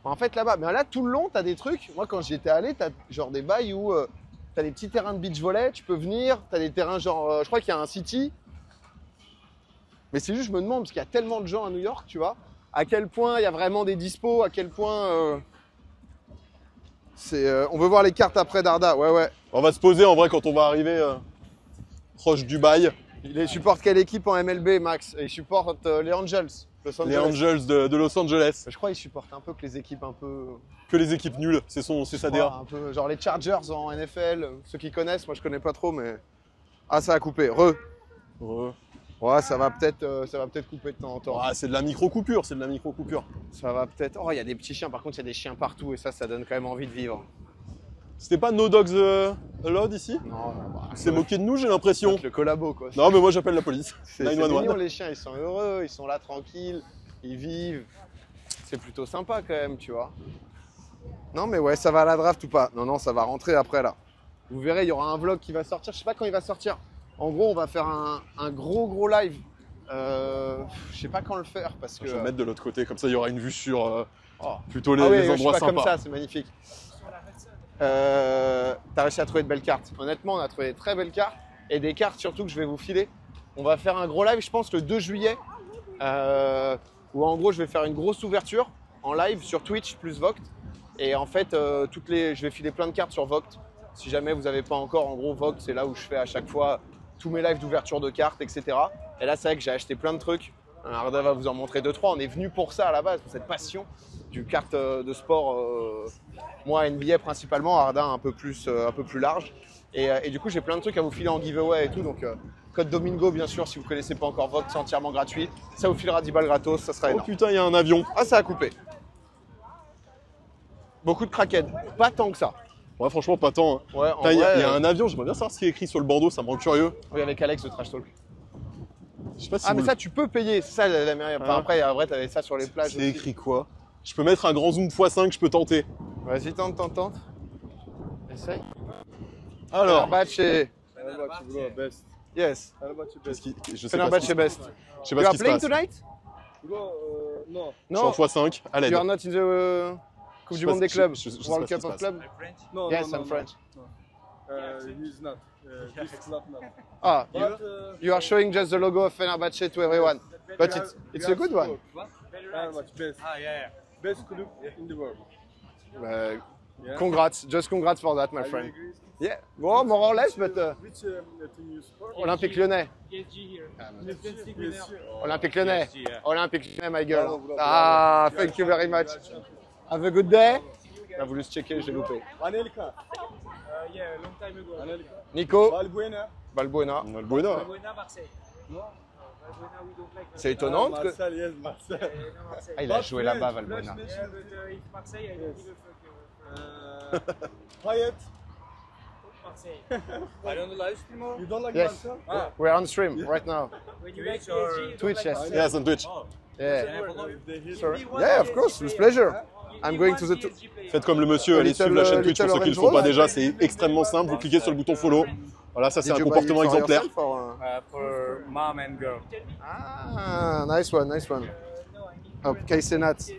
En fait, là-bas, mais là, tout le long, t'as des trucs. Moi, quand j'y étais allé, t'as genre des bails où t'as des petits terrains de beach volley, tu peux venir. T'as des terrains genre, je crois qu'il y a un city. Mais c'est juste, je me demande, parce qu'il y a tellement de gens à New York, tu vois, à quel point il y a vraiment des dispos, à quel point. On veut voir les cartes après Darda, ouais. On va se poser en vrai quand on va arriver proche du bail. Il supporte quelle équipe en MLB, Max? Il supporte les Angels, Los Les Angeles. Angels de Los Angeles. Je crois qu'il supporte un peu que les équipes un peu. Que les équipes nulles, c'est sa DA. Un peu, genre les Chargers en NFL, ceux qui connaissent, moi je connais pas trop, mais. Ah, ça a coupé. Ouais. Ouais, ça va peut-être couper de temps en temps. Ah, c'est de la micro-coupure, c'est de la micro-coupure. Ça va peut-être. Oh, il y a des petits chiens. Par contre, il y a des chiens partout et ça donne quand même envie de vivre. C'était pas No Dogs Allowed ici? Non, C'est moqué de nous, j'ai l'impression. le collabo quoi. Non, mais moi j'appelle la police. C'est 911. mignon les chiens, ils sont heureux, ils sont là tranquilles, ils vivent. C'est plutôt sympa quand même, tu vois. Non, mais ouais, ça va à la draft ou pas? Non, ça va rentrer après là. Vous verrez, il y aura un vlog qui va sortir. Je sais pas quand il va sortir. En gros, on va faire un gros live. Je sais pas quand le faire parce que. Je vais me mettre de l'autre côté, comme ça il y aura une vue sur Oh. plutôt les, Ah ouais, les je suis endroits pas sympas. comme ça, c'est magnifique. T'as réussi à trouver de belles cartes. Honnêtement, on a trouvé de très belles cartes et des cartes surtout que je vais vous filer. On va faire un gros live, je pense le 2 juillet, où en gros je vais faire une grosse ouverture en live sur Twitch plus Voct. Et en fait, je vais filer plein de cartes sur Voct. Si jamais vous n'avez pas encore, en gros, Voct, c'est là où je fais à chaque fois tous mes lives d'ouverture de cartes, etc. Et là, c'est vrai que j'ai acheté plein de trucs. Arda va vous en montrer 2-3. On est venu pour ça à la base, pour cette passion du carte de sport. Moi, NBA principalement, Arda un peu plus large. Et du coup, j'ai plein de trucs à vous filer en giveaway et tout. Donc, code Domingo, bien sûr, si vous ne connaissez pas encore Voct, c'est entièrement gratuit. Ça vous filera 10 balles gratos, ça sera Oh énorme. putain, il y a un avion. Ah, ça a coupé. Beaucoup de craquettes. Pas tant que ça. Ouais, franchement, pas tant. Hein. Ouais, en Putain, il y vrai, a un avion, j'aimerais bien savoir ce qui est écrit sur le bandeau, ça me rend curieux. Oui, avec Alex de Trash Talk. Je sais pas si Ah, vous mais ça, tu peux payer. C'est ça la meilleure. Enfin, Ah. après, en vrai, t'avais ça sur les plages. c'est aussi. écrit quoi? Je peux mettre un grand zoom x5, je peux tenter. Vas-y, tente. Essaye. Alors, Fenerbahçe. best. Yes. qu'est-ce qui- je sais pas ce qui Fenerbahçe se- best. je sais You pas ce are qui se playing passe. tonight? No. Je suis en x5, à l'aide. You are not in the Coupe Je du sais Monde pas des si- clubs. je sais pas World ce qui Cup se of passe. Club. No, Yes, I'm French. He's not. This is not now. Ah, But, you are showing just the logo of Fenerbahce to everyone. But it's a good one. Fenerbahçe best. Best club in the world. Yeah. Congrats, just congrats for that, my Are you friend. agree? Yeah, well, more or less, but Which team you support? Olympique Lyonnais. PSG here. PSG. Olympique Lyonnais. Olympique Lyonnais, my girl. Bravo, bravo, Ah, bravo. thank you very much. Have a good day. On a voulu se checker, j'ai loupé. Anelka. Yeah, a long time ago. Anelka. Nico, Valbuena. Balbuena. On a le Buena. Valbuena, Marseille. No. Valbuena, we don't like C'est Marseille. étonnant que... Marseille, yes, Marseille. No, Marseille. Ah, il a joué là-bas, Valbuena. Yeah, but if Marseille, I don't give a fuck. Payet. Marseille. I don't like You don't like Yes. Marseille? Ah. We're on stream right now. When you like PSG, you don't Twitch, like yes. Marseille. Yes, on Twitch. Yeah. If they hit Sorry. Yeah, of course, with pleasure. I'm going to the... Faites comme le monsieur, allez Little, suivre la chaîne Twitch Little pour ceux qui ne le Orange font pas Rose. déjà, c'est extrêmement simple, vous cliquez sur le bouton follow. Voilà, ça c'est Did un you buy comportement it for exemplaire. yourself or, For mom and girl. Ah, nice one, nice one. Oh, Kaisenat.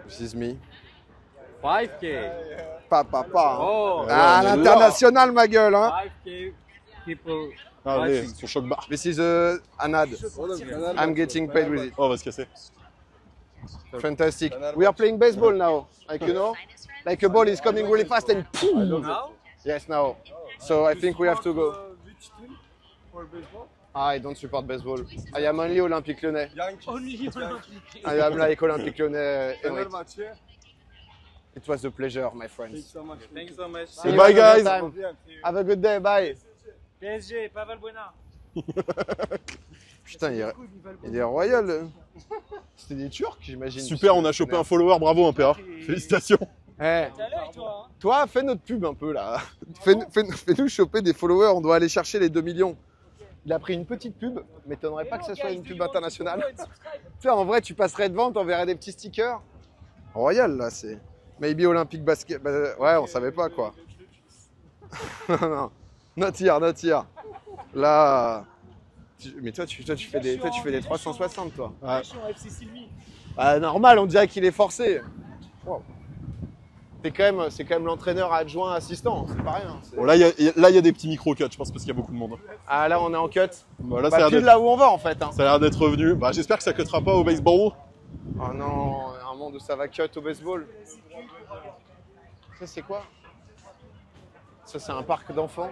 This is me. 5K. Pa. Oh. Ah, on est là. l'international, ma gueule, hein. 5K people. Ah, allez, son choc bar. This is Anad. I'm getting paid with it. Oh, on va se casser. Fantastic. We are playing baseball now, like you know, like a ball is coming really fast and boom. Now? Yes, now. So I think we have to go. Which team for baseball? I don't support baseball. I am only Olympique Lyonnais. Only Olympic. I am like Olympique Lyonnais. Fenerbahçe. It was a pleasure, my friends. So much. Thank you so much. See you Bye, another guys. time. Have a good day. Bye. PSG, pas Valbuena. Putain, il est royal. C'était des Turcs, j'imagine. Super, on a chopé un follower, bravo un PA. Félicitations. Eh, T'es à l'œil, toi, hein? toi, fais notre pub un peu là. Fais-nous choper des followers, on doit aller chercher les 2 millions. Il a pris une petite pub, m'étonnerait pas que ce soit une pub internationale. Tu sais, en vrai, tu passerais devant, t'enverrais des petits stickers. Royal là, c'est. Maybe Olympique basket. Bah, ouais, on savait pas quoi. Non, not here, not here. Là. Mais toi, tu fais des 360 toi. Ouais. Je suis en FC Silmi. Bah, normal, on dirait qu'il est forcé. Wow. C'est quand même l'entraîneur adjoint assistant, c'est pas rien. Bon, là, il y a des petits micro-cuts, je pense, parce qu'il y a beaucoup de monde. Ah là, on est en cut. Bah, là, Bah, ça a pile l'air là où on va en fait. Hein. d'être revenu. Bah, j'espère que ça cuttera pas au baseball. Oh non, un monde où ça va cut au baseball. Ça c'est quoi? Ça c'est un parc d'enfants.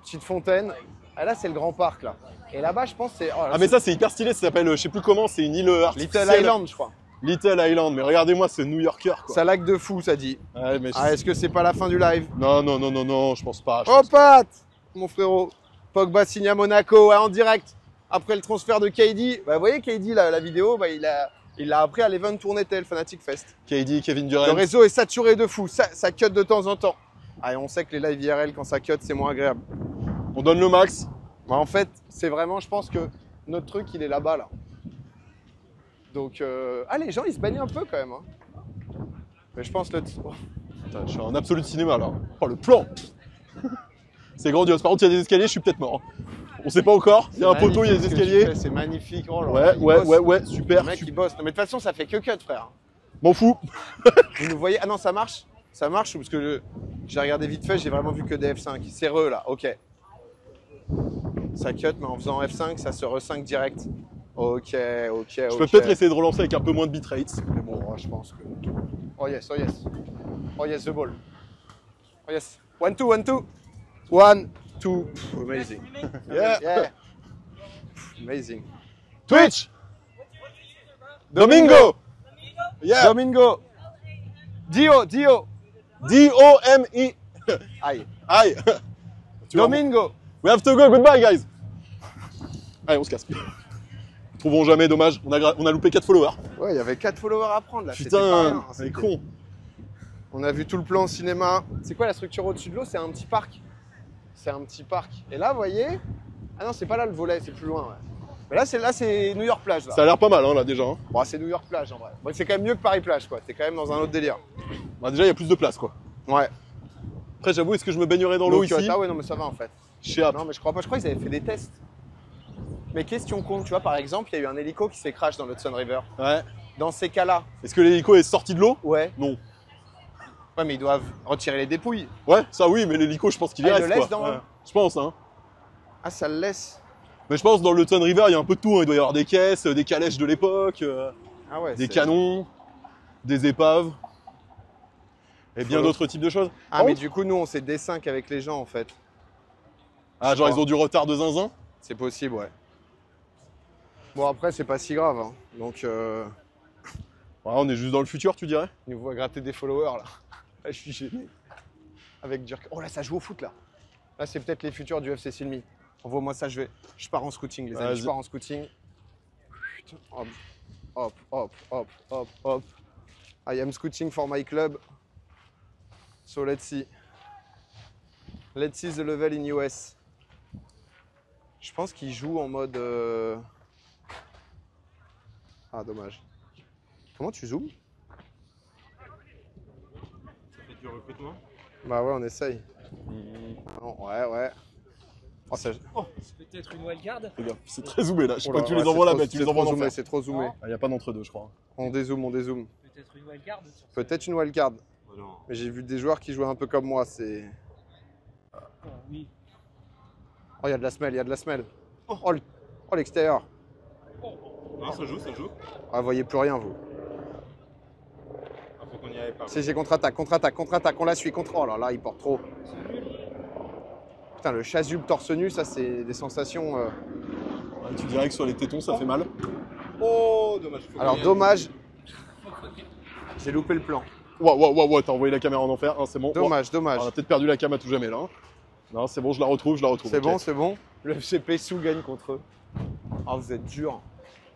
Petite fontaine. Ah là c'est le grand parc là. Et là-bas je pense c'est... Oh, là, Ah, mais ça, c'est hyper stylé, ça s'appelle, je sais plus comment, c'est une île artificielle. Little Island je crois. Little Island, mais regardez-moi ce New Yorker, quoi. Ça lac de fou ça dit. Ouais, mais Ah est-ce que c'est pas la fin du live? non, je pense pas. Oh Pat, mon frérot. Pogba signe à Monaco ouais, en direct. Après le transfert de KD. Bah vous voyez KD la vidéo, bah, il l'a appris à l'event Tournetel Fanatic Fest. KD, Kevin Le Durant. réseau est saturé de fou, ça cut de temps en temps. Ah, et on sait que les lives IRL, quand ça cut, c'est moins agréable. On donne le max. Bah, en fait, c'est vraiment, je pense que notre truc, il est là-bas, là. Donc, ah, les gens, ils se baignent un peu quand même. Hein. Mais je pense le... Oh. Putain, je suis en absolu de cinéma, là. Oh, le plan. C'est grandiose. Par contre, il y a des escaliers, je suis peut-être mort. On sait pas encore. Il y a un poteau, il y a des escaliers. C'est magnifique. Oh là là, Ouais, super. Le mec, il bosse. Non, mais de toute façon, ça fait que cut, frère. M'en fous. Vous nous voyez? Ah non, ça marche? Ça marche parce que j'ai regardé vite fait, j'ai vraiment vu que des F5. C'est re là, ok. Ça cut, mais en faisant F5, ça se re-5 direct. Ok. Je peux peut-être essayer de relancer avec un peu moins de bitrate. Mais bon, je pense que. Oh yes, oh yes. Oh yes, the ball. Oh yes. 1, 2, 1, 2. 1, 2. Amazing. Yeah. Amazing. Twitch. Domingo. Yeah. Domingo. Dio. D-O-M-I. Aïe. Aïe. Domingo. We have to go. Goodbye, guys. Allez, on se casse. Nous trouvons jamais, dommage. On a loupé 4 followers. Ouais, il y avait 4 followers à prendre là. C'était pas Putain, rien, c'est c'était- con. On a vu tout le plan cinéma. C'est quoi la structure au-dessus de l'eau? C'est un petit parc. C'est un petit parc. Et là, vous voyez? Ah non, c'est pas là le volet, c'est plus loin. Ouais. Mais là, c'est New York plage. Là. Ça a l'air pas mal, hein, là, déjà. Hein. Bon, c'est New York plage en vrai. Bon, c'est quand même mieux que Paris plage, quoi. T'es quand même dans un autre délire. Bah, déjà, il y a plus de place, quoi. Ouais. Après, j'avoue, est-ce que je me baignerais dans l'eau Donc, ici? ah ouais, non, mais ça va en fait. Je sais pas. Non, mais je crois pas. Je crois qu'ils avaient fait des tests. Mais question con, tu vois, par exemple, il y a eu un hélico qui s'est crash dans l'Hudson River. Ouais. Dans ces cas-là, Est-ce que l'hélico est sorti de l'eau? ouais. Non. Ouais, mais ils doivent retirer les dépouilles. Ouais, ça oui, mais l'hélico, je pense qu'il y Ah, il reste, le laisse quoi. dans l'eau? Ouais. Je pense, hein. Ah, ça le laisse. Mais je pense dans le Hudson River, il y a un peu de tout. Hein. Il doit y avoir des caisses, des calèches de l'époque, Ah ouais. des c'est- canons, des épaves et bien Faut- d'autres types de choses. Ah, Par mais contre- du coup, nous, on s'est D5 avec les gens en fait. Ah, genre ils ont du retard de zinzin. C'est possible, ouais. Bon, après, c'est pas si grave. Hein. Donc, Ouais, on est juste dans le futur, tu dirais. ils nous voient gratter des followers là. Là, je suis gêné. Avec Dirk. Oh là, ça joue au foot là. Là, c'est peut-être les futurs du FC Silmi. Envoie-moi ça, je pars en scouting, les amis. Vas-y. Je pars en scouting. Putain, hop. I am scouting for my club. So let's see. Let's see the level in US. Je pense qu'il joue en mode. Ah, dommage. Comment tu zoomes? Ça fait du recrutement. Bah ouais, on essaye. Non, ouais. Oh, ça... Peut-être une wildcard. Regarde, c'est très zoomé là. Je sais Oh pas là, que tu ouais, les envoies c'est là, mais trop- tu les envoies en zoomé, enfer. c'est trop zoomé. Il n'y a pas d'entre-deux, je crois. On dézoome. Peut-être une wildcard. sur ce- Peut-être une wildcard. Oh non. Mais j'ai vu des joueurs qui jouaient un peu comme moi. C'est. Bon, oui. Oh, il y a de la semelle, il y a de la semelle. Oh, l'extérieur. Non, ça joue, ça joue. Ah, vous voyez plus rien, vous. Ah, faut qu'on y aille pas. C'est contre-attaque, contre-attaque, contre-attaque. On la suit, contre. Oh là là, il porte trop. Putain, le chasuble torse nu, ça, c'est des sensations. Ouais, tu dirais que sur les tétons, ça fait mal. Oh, dommage. Alors, dommage. J'ai loupé le plan. Wow, t'as envoyé la caméra en enfer. Hein, c'est bon. Dommage, dommage. On a peut-être perdu la cam à tout jamais là. Hein. Non, c'est bon, je la retrouve. C'est ok. bon, c'est bon. Le FCP sous gagne contre eux. Ah, vous êtes dur.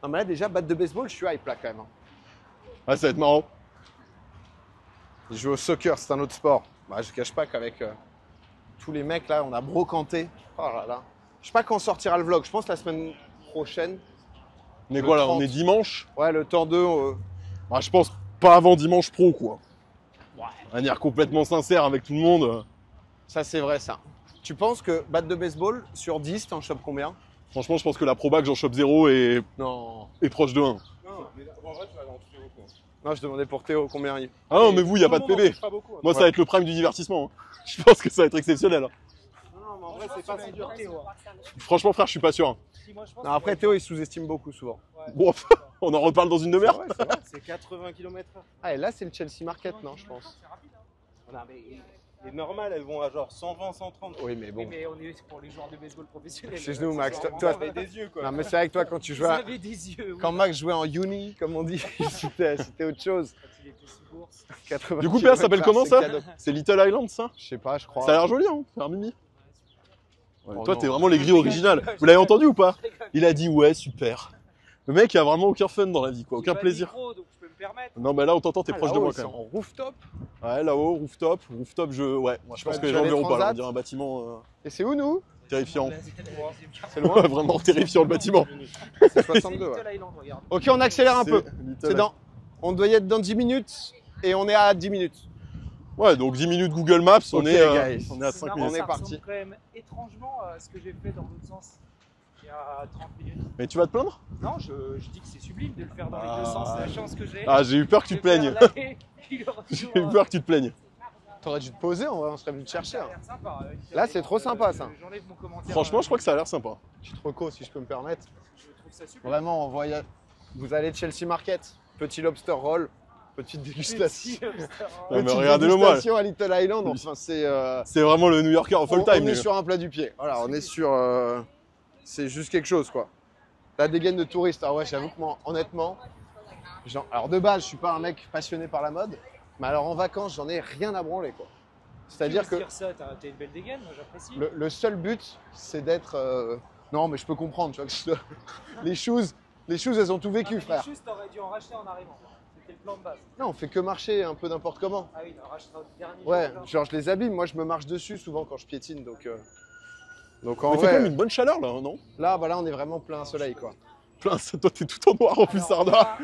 Non, mais là, déjà, batte de baseball, je suis hype là quand même. Ouais, ça va être marrant. Je joue au soccer, c'est un autre sport. Bah, je cache pas qu'avec tous les mecs là, on a brocanté. Oh là là. Je sais pas quand sortira le vlog. Je pense la semaine prochaine. Mais Le voilà, 30. on est dimanche. Ouais, le temps 2. Bah, je pense pas avant dimanche pro, quoi. De manière complètement sincère avec tout le monde. Ça, c'est vrai, ça. Tu penses que batte de baseball, sur 10, t'en chopes combien? Franchement, je pense que la Pro Bac, j'en chope 0 et Non. proche de 1. Non, mais en vrai, tu vas dans Théo, quoi. Non, je demandais pour Théo combien il. Ah non, mais vous, il n'y a pas de PB. Pas beaucoup, hein. Moi, ça va être le prime du divertissement. Hein. Je pense que ça va être exceptionnel. Hein. Non, mais en vrai, c'est pas si dur. Franchement, frère, je suis pas sûr. Hein. Non, après, Théo, il sous-estime beaucoup souvent. Bon, on en reparle dans une demi-heure. C'est 80 km/h. Ah, et là, c'est le Chelsea Market, non, je pense. Non, mais les normales, elles vont à genre 120, 130. Oui, mais bon. Oui, mais on est pour les joueurs de baseball professionnels. Chez nous, Max, Toi, toi, avec des yeux, quoi. non, mais c'est vrai que toi, quand tu Vous jouais. avez des yeux. Oui. Quand Max jouait en uni, comme on dit, c'était autre chose. Quand il était sous bourse. 80 Du coup, Père, ça s'appelle comment c'est ça cadeau. C'est Little Island, ça Je sais pas, je crois. Ça a l'air joli, hein. C'est un mimi. Ouais, Oh toi, non. t'es vraiment les grilles originales. Vous l'avez entendu ou pas? Il a dit ouais, super. Le mec, il a vraiment aucun fun dans la vie, quoi. Aucun J'ai pas de plaisir. micro, donc je peux me permettre. Non, bah là, on t'entend, t'es Ah, proche de là-haut, moi ils quand sont même. en rooftop. Ouais, là-haut, rooftop. Rooftop, ouais. Moi, je pense vas- que les tu gens vas verront aller pas. Là, on Transat dirait un bâtiment Et c'est où, nous? terrifiant. C'est loin. Vraiment terrifiant le bâtiment. C'est 62, ouais. Little Island, regarde. Ok, on accélère un peu. Little C'est dans. On doit y être dans 10 minutes et on est à 10 minutes. Ouais, donc 10 minutes Google Maps, on Ok, est guys. à C'est 5 marrant, minutes. On est ça parti. ressemble quand même étrangement à ce que j'ai fait dans l'autre sens il y a 30 minutes. Mais tu vas te plaindre? Non, je dis que c'est sublime de le faire dans Ah. les deux sens. C'est la chance que j'ai. Ah, j'ai eu peur que tu de te plaignes. faire l'aller puis le retour, J'ai eu peur que tu te plaignes. T'aurais dû te poser, on serait venu te chercher. Ça a hein. l'air sympa. Là, c'est trop sympa, ça. J'enlève mon commentaire. Franchement, je crois que ça a l'air sympa. Je suis trop co, si je peux me permettre. Je trouve ça super. Vraiment, on voyage. Vous allez de Chelsea Market, petit lobster roll, petite dégustation. Non, mais Petite regardez-le moi. dégustation à Little Island, enfin c'est. C'est vraiment le New Yorker en full time. On est lui. sur un plat du pied. Voilà, on est sur. C'est juste quelque chose, quoi. La dégaine de touriste. Ah ouais, j'avoue que moi, honnêtement, alors de base, je suis pas un mec passionné par la mode, mais alors en vacances, j'en ai rien à branler, quoi. C'est-à-dire que dire ça, t'as une belle dégaine, moi j'apprécie. le seul but, c'est d'être. Non, mais je peux comprendre, tu vois. Les choses, elles ont tout vécu, frère. Juste, t'aurais dû en racheter en arrivant. C'était le plan de base. Non, on fait que marcher un peu n'importe comment. Ah oui, on rachètera au dernier. Ouais, jour, là. genre je les abîme. Moi, je me marche dessus souvent quand je piétine, donc. Donc en Mais il fait quand vrai, même une bonne chaleur là, non? là, bah là, on est vraiment plein soleil, quoi. Plein, toi t'es tout en noir en plus, Alors, Sarda.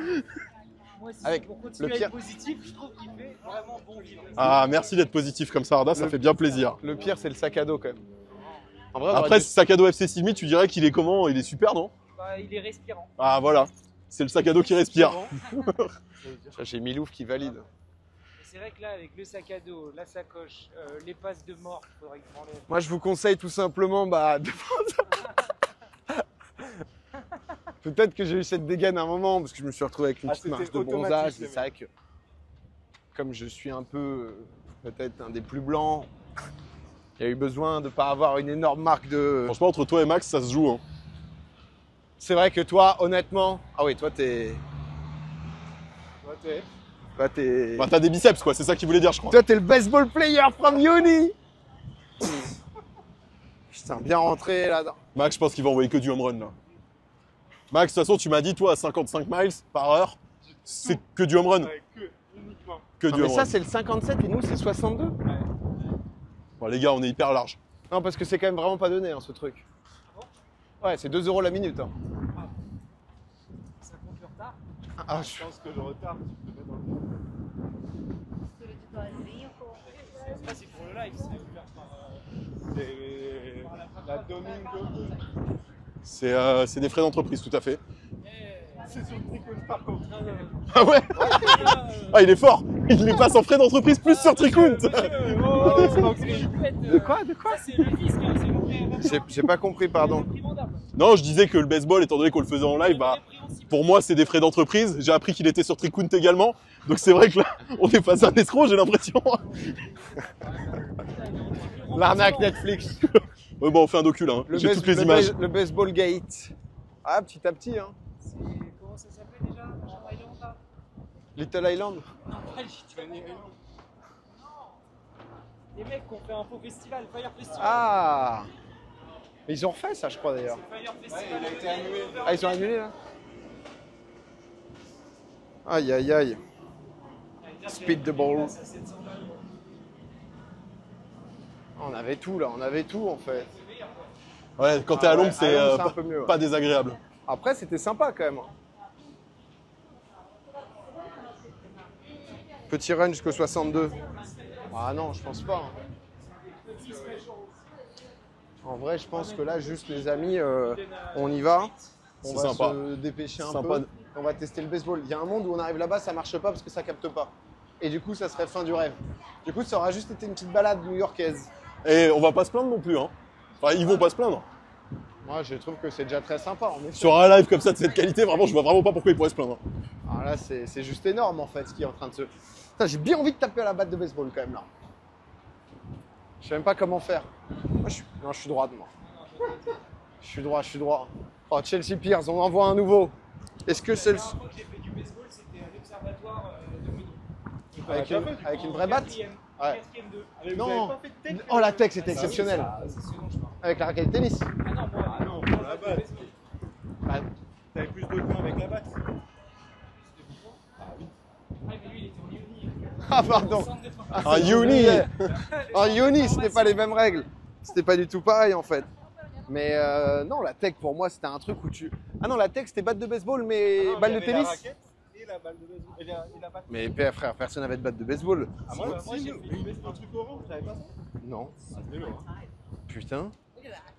Moi aussi, Avec pour continuer le à pire- être positif, je trouve qu'il fait vraiment bon vivre. Ah, merci d'être positif comme Sarda, ça Le- fait bien plaisir. Le pire, c'est le sac à dos, quand même. En vrai, on aurait Après, dû- ce sac à dos FC Simi, tu dirais qu'il est comment? Il est super, non? Bah, il est respirant. Ah, voilà. C'est le sac à dos qui respire. J'ai Milouf qui valide. C'est vrai que là, avec le sac à dos, la sacoche, les passes de mort, il faudrait que je m'enlève. Moi, je vous conseille tout simplement, bah, de peut-être que j'ai eu cette dégaine à un moment parce que je me suis retrouvé avec une Ah, petite c'était marge de automatique, bronzage. le C'est vrai que, comme je suis un peu, peut-être un des plus blancs, il y a eu besoin de ne pas avoir une énorme marque de. Franchement, entre toi et Max, ça se joue. Hein. C'est vrai que toi, honnêtement, ah oui, toi, t'es. Toi, t'es. Bah, t'as des biceps, quoi, c'est ça qu'il voulait dire, je crois. Toi, t'es le baseball player from uni. Putain, bien rentré là-dedans. Max, je pense qu'il va envoyer que du home run là. Max, de toute façon, tu m'as dit, toi, à 55 miles par heure, c'est que du home run. Ouais, uniquement. Que Non, du mais home ça, run. c'est le 57 et nous, c'est 62. Bon, les gars, on est hyper large. Non, parce que c'est quand même vraiment pas donné, hein, ce truc. Ouais, c'est 2 € la minute. Hein. Ça compte le retard. Ah, Je pense que le retard, tu peux mettre dans le Ça, c'est pour le live, c'est ouvert par. la Domingo. C'est des frais d'entreprise, tout à fait. C'est sur le Tricoon par contre. Ah ouais? Ah, il est fort! Il les passe en frais d'entreprise plus sur Tricount! De quoi? Ça, c'est le fisc, hein, c'est le J'ai pas compris, pardon. Non, je disais que le baseball, étant donné qu'on le faisait en live, bah, pour moi, c'est des frais d'entreprise. J'ai appris qu'il était sur Tricount également. Donc c'est vrai que là, on est face à un escroc, j'ai l'impression. L'arnaque Netflix. Ouais, bon, on fait un docu là. Hein. J'ai toutes les images. Le baseball gate. Ah, petit à petit, hein. Comment ça s'appelait déjà Genre Island là Little Island. Non, pas Little Island. Les mecs qui ont fait un faux festival, Fire Festival. Ah. Ils ont refait ça, je crois d'ailleurs. C'est Fire Festival. il a été annulé. Ah, ils ont annulé là. Aïe aïe aïe. Speed the ball. On avait tout là, on avait tout en fait. Ouais, quand t'es à l'ombre, c'est un peu mieux, ouais. pas désagréable. Après, c'était sympa quand même. Petit run jusqu'au 62. Ah non, je pense pas. En vrai, je pense que là, juste les amis, on y va. On C'est va sympa. se dépêcher un Sympa. peu. On va tester le baseball. Il y a un monde où on arrive là-bas, ça marche pas parce que ça capte pas. Et du coup, ça serait fin du rêve. Du coup, ça aura juste été une petite balade new-yorkaise. Et on va pas se plaindre non plus. Hein. Enfin, ils vont pas se plaindre. Moi, je trouve que c'est déjà très sympa. En effet. Sur un live comme ça de cette qualité, vraiment, je vois vraiment pas pourquoi ils pourraient se plaindre. Alors là, c'est juste énorme en fait ce qui est en train de se. Putain, j'ai bien envie de taper à la batte de baseball quand même là. Je sais même pas comment faire. Moi, Non, je suis droit de moi. Je suis droit. Oh, Chelsea Piers, on envoie un nouveau. Est-ce que c'est le. La dernière fois que j'ai fait du baseball, c'était à l'observatoire de Meudon. Avec une vraie batte? Quatrième. Ouais. Quatrième 2. Ah, mais vous Non. avez pas fait de tech Oh, la tech, c'était exceptionnel. C'est ce dont je parle. Avec la raquette de tennis. Ah non, moi, non, pour la batte. Ah, T'avais plus de points avec la batte. Ah, mais lui, il était en uni. Ah, pardon. Un uni. En uni, c'était pas les mêmes règles. C'était pas du tout pareil en fait. Mais non, la tech pour moi c'était un truc où tu. Ah non, la tech c'était batte de baseball mais Ah non, balle il y de avait tennis. La raquette et la balle de baseball. Et la batte. Mais frère, personne n'avait de batte de baseball. Ah, moi j'ai fait un truc orange, t'avais pas ça? Non. Ah, c'était lourd. Putain.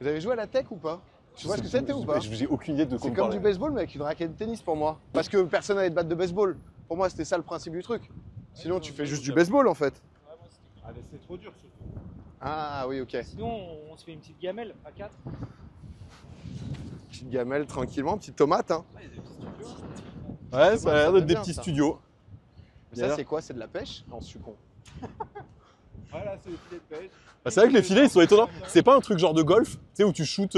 Vous avez joué à la tech ou pas? Tu vois ce que c'était ou pas? J'ai aucune idée de quoi C'est vous comme parlez. du baseball mais avec une raquette de tennis pour moi. Parce que personne n'avait de batte de baseball. Pour moi c'était ça le principe du truc. Sinon tu fais juste du baseball en fait. Ah, mais c'est trop dur surtout. Ah oui, ok. Sinon, on se fait une petite gamelle à 4. Petite gamelle tranquillement, petite tomate. Hein. Ouais, ça a l'air d'être des bien, petits ça. studios. Ça c'est quoi? C'est de la pêche? Non, je suis con. Voilà, c'est le filet de pêche. Bah, c'est vrai que les filets, ils sont étonnants. C'est pas un truc genre de golf, tu sais, où tu shootes.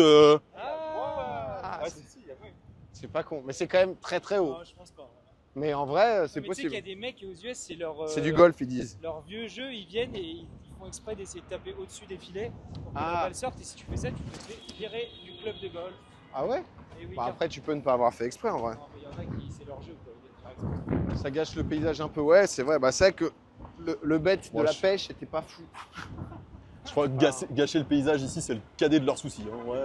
Ah, c'est- si, il y a pas. C'est pas con, mais c'est quand même très très haut. Non, je pense pas. Mais en vrai, c'est Mais tu sais possible. qu'il y a des mecs aux US, c'est leur. C'est du golf, ils disent. Leur vieux jeu, ils viennent et ils font exprès d'essayer de taper au-dessus des filets pour que Ah. la balle sorte. Et si tu fais ça, tu peux te faire virer du club de golf. Ah ouais? Et oui, Bah après, tu peux ne pas avoir fait exprès en vrai. non, mais il y en a qui, c'est leur jeu. Quoi. Ils viennent faire exprès. Ça gâche le paysage un peu. Ouais, c'est vrai. Bah, c'est vrai que le bête de Ouais, la je- pêche était pas fou. Je crois que gâcher le paysage ici, c'est le cadet de leurs soucis. Hein. Ouais,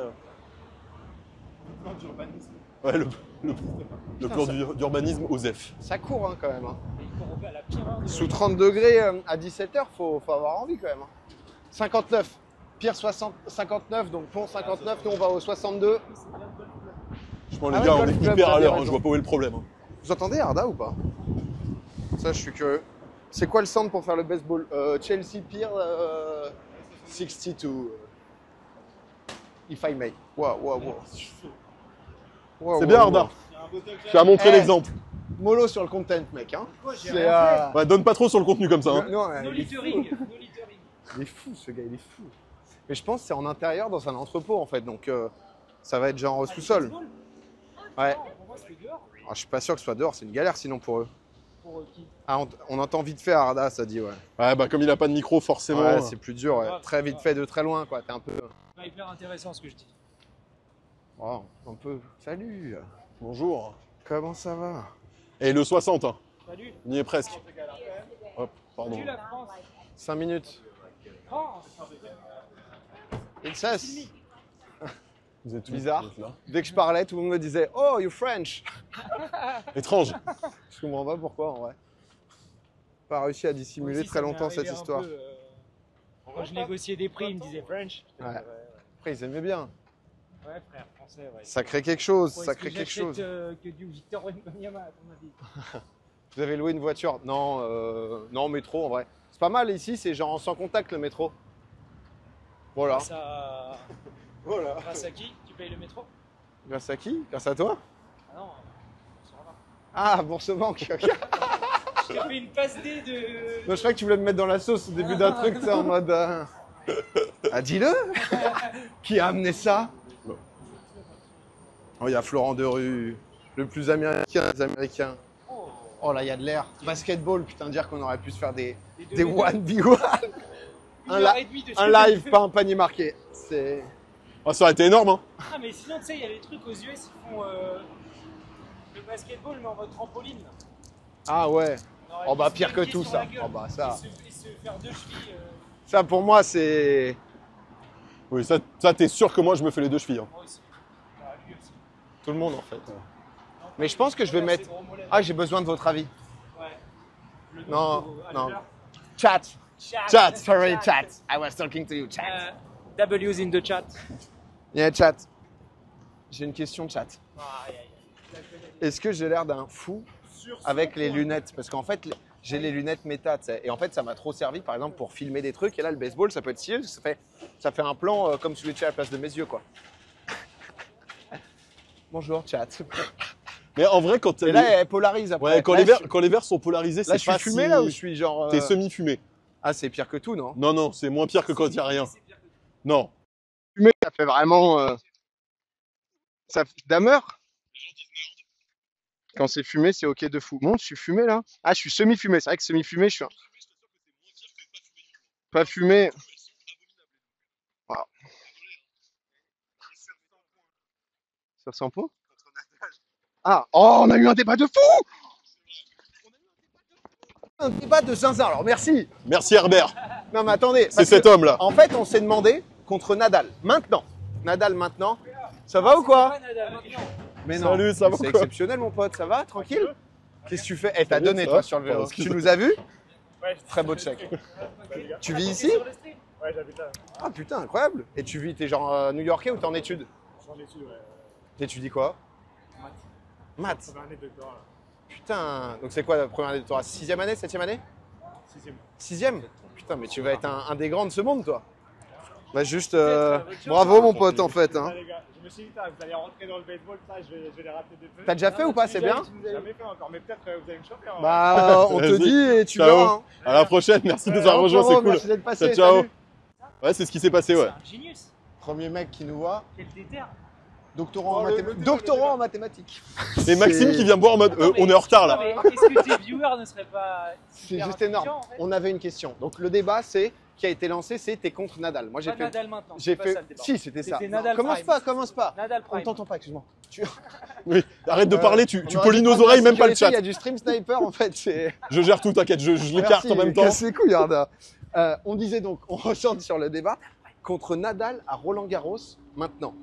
Non, d'urbanisme. ouais le plan d'urbanisme OSEF. Ça court hein, quand même. Hein. Et ils courent à la pire heure de Sous 30 degrés à 17h, faut avoir envie quand même. Hein. 59. Pire 59, donc pont 59, nous on va au 62. Je pense, les Ah ouais, gars, on golf est club, hyper à t'as l'heure, hein, raison. je vois pas où est le problème. Hein. Vous entendez Arda ou pas? Ça, je suis curieux. C'est quoi le centre pour faire le baseball? Chelsea Pier 62. If I may. Wow. C'est bien, Arda. Il y a un bottle Tu as montré Eh. l'exemple. Mollo sur le content, mec. Hein. Quoi, j'ai C'est, rien Ouais, donne pas trop sur le contenu comme ça. Hein. Non, fait. No il est fou. littering. No littering. Il est fou, ce gars, il est fou. Mais je pense que c'est en intérieur, dans un entrepôt, en fait. Donc, ça va être genre au sous-sol. Baseball Ouais. Non, pour moi, c'est dehors. Alors, je suis pas sûr que ce soit dehors, c'est une galère sinon pour eux. Pour qui Ah, on entend vite fait Arda, ça dit, ouais. Ouais, bah comme il a pas de micro, forcément. Ouais, c'est plus dur, ouais. Ouais, Très vite fait de très loin, quoi. T'es un peu. Pas hyper intéressant ce que je dis. Oh, un peu. Salut. Bonjour. Comment ça va? Et le 60, hein. Salut. On y est presque. Hop, pardon. Salut la France. 5 minutes. France. Et ça, c'est- Vous êtes où, Bizarre. vous êtes là. dès que je parlais, tout le monde me disait Oh, you French. Étrange. Je comprends pas pourquoi, en vrai. Pas réussi à dissimuler Moi aussi, très ça m'est longtemps cette arrivé un histoire. peu, quand je négociais des prix, ils me disaient French. Ouais. Après, ils aimaient bien. Ouais, frère, français, ouais. Ça crée quelque chose, Pourquoi ça est-ce crée que quelque j'achète, chose. que du Victor Wembanyama, à ton avis. Vous avez loué une voiture? Non, non, métro en vrai. C'est pas mal ici, c'est genre sans contact le métro. Voilà. Ça, Voilà. Grâce à qui tu payes le métro? Grâce à qui? Grâce à toi? Ah non, ça va. Ah, Bourse Banque. Ok. Je t'ai fait une passe D de. Non, je croyais que tu voulais me mettre dans la sauce au début d'un truc, tu sais, en mode. Ah, dis-le. Qui a amené ça? Oh, il y a Florent Derue, le plus américain des Américains. Oh là, il y a de l'air. Basketball, putain, dire qu'on aurait pu se faire des 1v1. Un live, pas un panier marqué. C'est. Oh, ça aurait été énorme, hein. Ah, mais sinon, tu sais, il y a des trucs aux US, ils font le basketball, mais en mode trampoline. Ah ouais. On aurait Oh pu bah se pire que dunker tout sur ça. la gueule Oh bah ça. Et se faire 2 chevilles. Ça pour moi c'est. Oui, ça t'es sûr que moi, je me fais les 2 chevilles. Hein. Moi aussi. Ah, lui aussi. Tout le monde en fait. Non, Mais je pense que je vais ouais, mettre. c'est gros mollet. Ah, j'ai besoin de votre avis. Ouais. Le Non, à non. l'heure. Chat. Chat. Sorry, chat. I was talking to you, chat. W's in the chat. Yeah, chat. J'ai une question, chat. Aïe, aïe, aïe. Est-ce que j'ai l'air d'un fou avec les lunettes? Parce qu'en fait, j'ai les lunettes méta, tu sais. Et en fait, ça m'a trop servi, par exemple, pour filmer des trucs. Et là, le baseball, ça peut être stylé. Ça fait un plan comme switcher à la place de mes yeux, quoi. Bonjour, chat. Mais en vrai, quand Et là, elle polarise après. ouais, quand Là, les verres sont polarisés, Là, c'est je suis pas fumé, si... là, ou je suis genre. T'es semi-fumé. Ah, c'est pire que tout, non? Non, non, c'est moins pire que quand il n'y a rien. Non. Fumé, ça fait vraiment. Ça fait Damer. Quand c'est fumé, c'est ok de fou. Bon, je suis fumé là. Ah, je suis semi-fumé. C'est vrai que semi-fumé, je suis pas fumé. Wow. Sur 100 points. Ah, oh, on a eu un débat de fou! Un débat de zinzin. Alors, merci. Merci Herbert. Non, mais attendez. C'est parce cet que, homme-là. En fait, on s'est demandé contre Nadal. Maintenant. Nadal maintenant. Ça va ou quoi? Mais non. Salut, ça va C'est quoi? exceptionnel, mon pote. Ça va? Tranquille? Qu'est-ce que tu fais? Eh, t'as Salut, donné, ça toi, va? sur le vélo. Excuse. Tu nous as vus? Ouais, Très beau check. Tu vis ici? Ouais, j'habite là. Ah, putain, incroyable. Et tu vis, t'es genre new-yorkais ou t'es en études? Je suis en études, ouais. T'étudies quoi? Maths. Maths. Ça fait un année de doctorat, là. Putain. Donc c'est quoi la première année de doctorat? 6e année? 7e année? 6e. 6e? Putain, mais tu vas être un des grands de ce monde, toi. Bah, juste. Bravo, mon pote, en fait. Hein. Les gars, je me suis dit, vous allez rentrer dans le baseball, ça, je vais les rater des peu. T'as déjà fait ou pas? C'est bien? Jamais fait encore, mais peut-être vous allez me choper. Hein. Bah, on te Vas-y. dit et tu Ciao. verras. Hein. À la prochaine, merci de nous avoir Ciao, rejoints, c'est frérot, cool. merci d'être passé. Ciao. Salut. Ouais, c'est ce qui s'est passé, C'est ouais. un genius. Premier mec qui nous voit. Quel déter. Doctorant, Oh, Doctorant en mathématiques. Et Maxime qui vient boire en mode Non, mais- on est en retard non, là. mais Est-ce que tes viewers ne seraient pas. C'est hyper juste énorme. intelligents, en fait On avait une question. Donc le débat, c'est qui a été lancé, c'est t'es contre Nadal. Moi j'ai Pas fait. Nadal maintenant. J'ai c'est pas fait. ça, le débat. Si, c'était ça. C'était Non, Nadal commence Prime. pas, commence pas. Nadal On Prime. t'entend pas, excuse-moi. Oui, arrête de parler, tu On aurait pollines dû nos prendre oreilles, la même pas le sécurité, chat. Il y a du stream sniper en fait. C'est. Je gère tout, t'inquiète, je l'écarte en même temps. Casse les couilles, Arda. On disait donc, on recentre sur le débat contre Nadal à Roland Garros maintenant.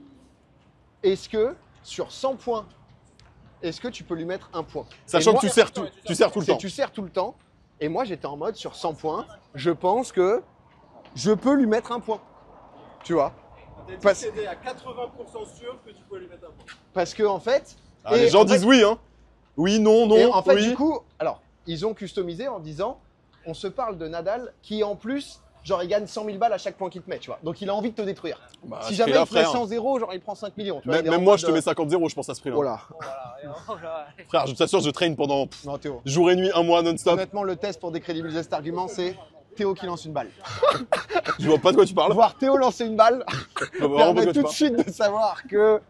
Est-ce que sur 100 points, est-ce que tu peux lui mettre un point? Sachant Et moi- que tu sers tout le temps. Tu sers tout le temps. Et moi, j'étais en mode sur 100 points, je pense que je peux lui mettre un point. Tu vois? Parce, C'était à 80% sûr que tu pouvais lui mettre un point. parce que en fait. Ah, et les gens en fait- disent oui, hein. Oui, non, Et non, en fait, oui. du coup, alors, ils ont customisé en disant, on se parle de Nadal qui, en plus, genre, il gagne 100 000 balles à chaque point qu'il te met, tu vois. Donc, il a envie de te détruire. Bah, Si je jamais serai là, il ferait frère. 100-0, genre, il prend 5 millions. Tu vois, il est Même en moi, mode, je te mets 50-0, je pense à ce prix-là. Oh là. Voilà. Frère, je t'assure, je traîne pendant Non, Théo. jour et nuit, un mois non-stop. Honnêtement, le test pour décrédibiliser cet argument, c'est Théo qui lance une balle. Je vois pas de quoi tu parles. Voir Théo lancer une balle Je vois vraiment pas permet de quoi tu tout de parles. suite de savoir que.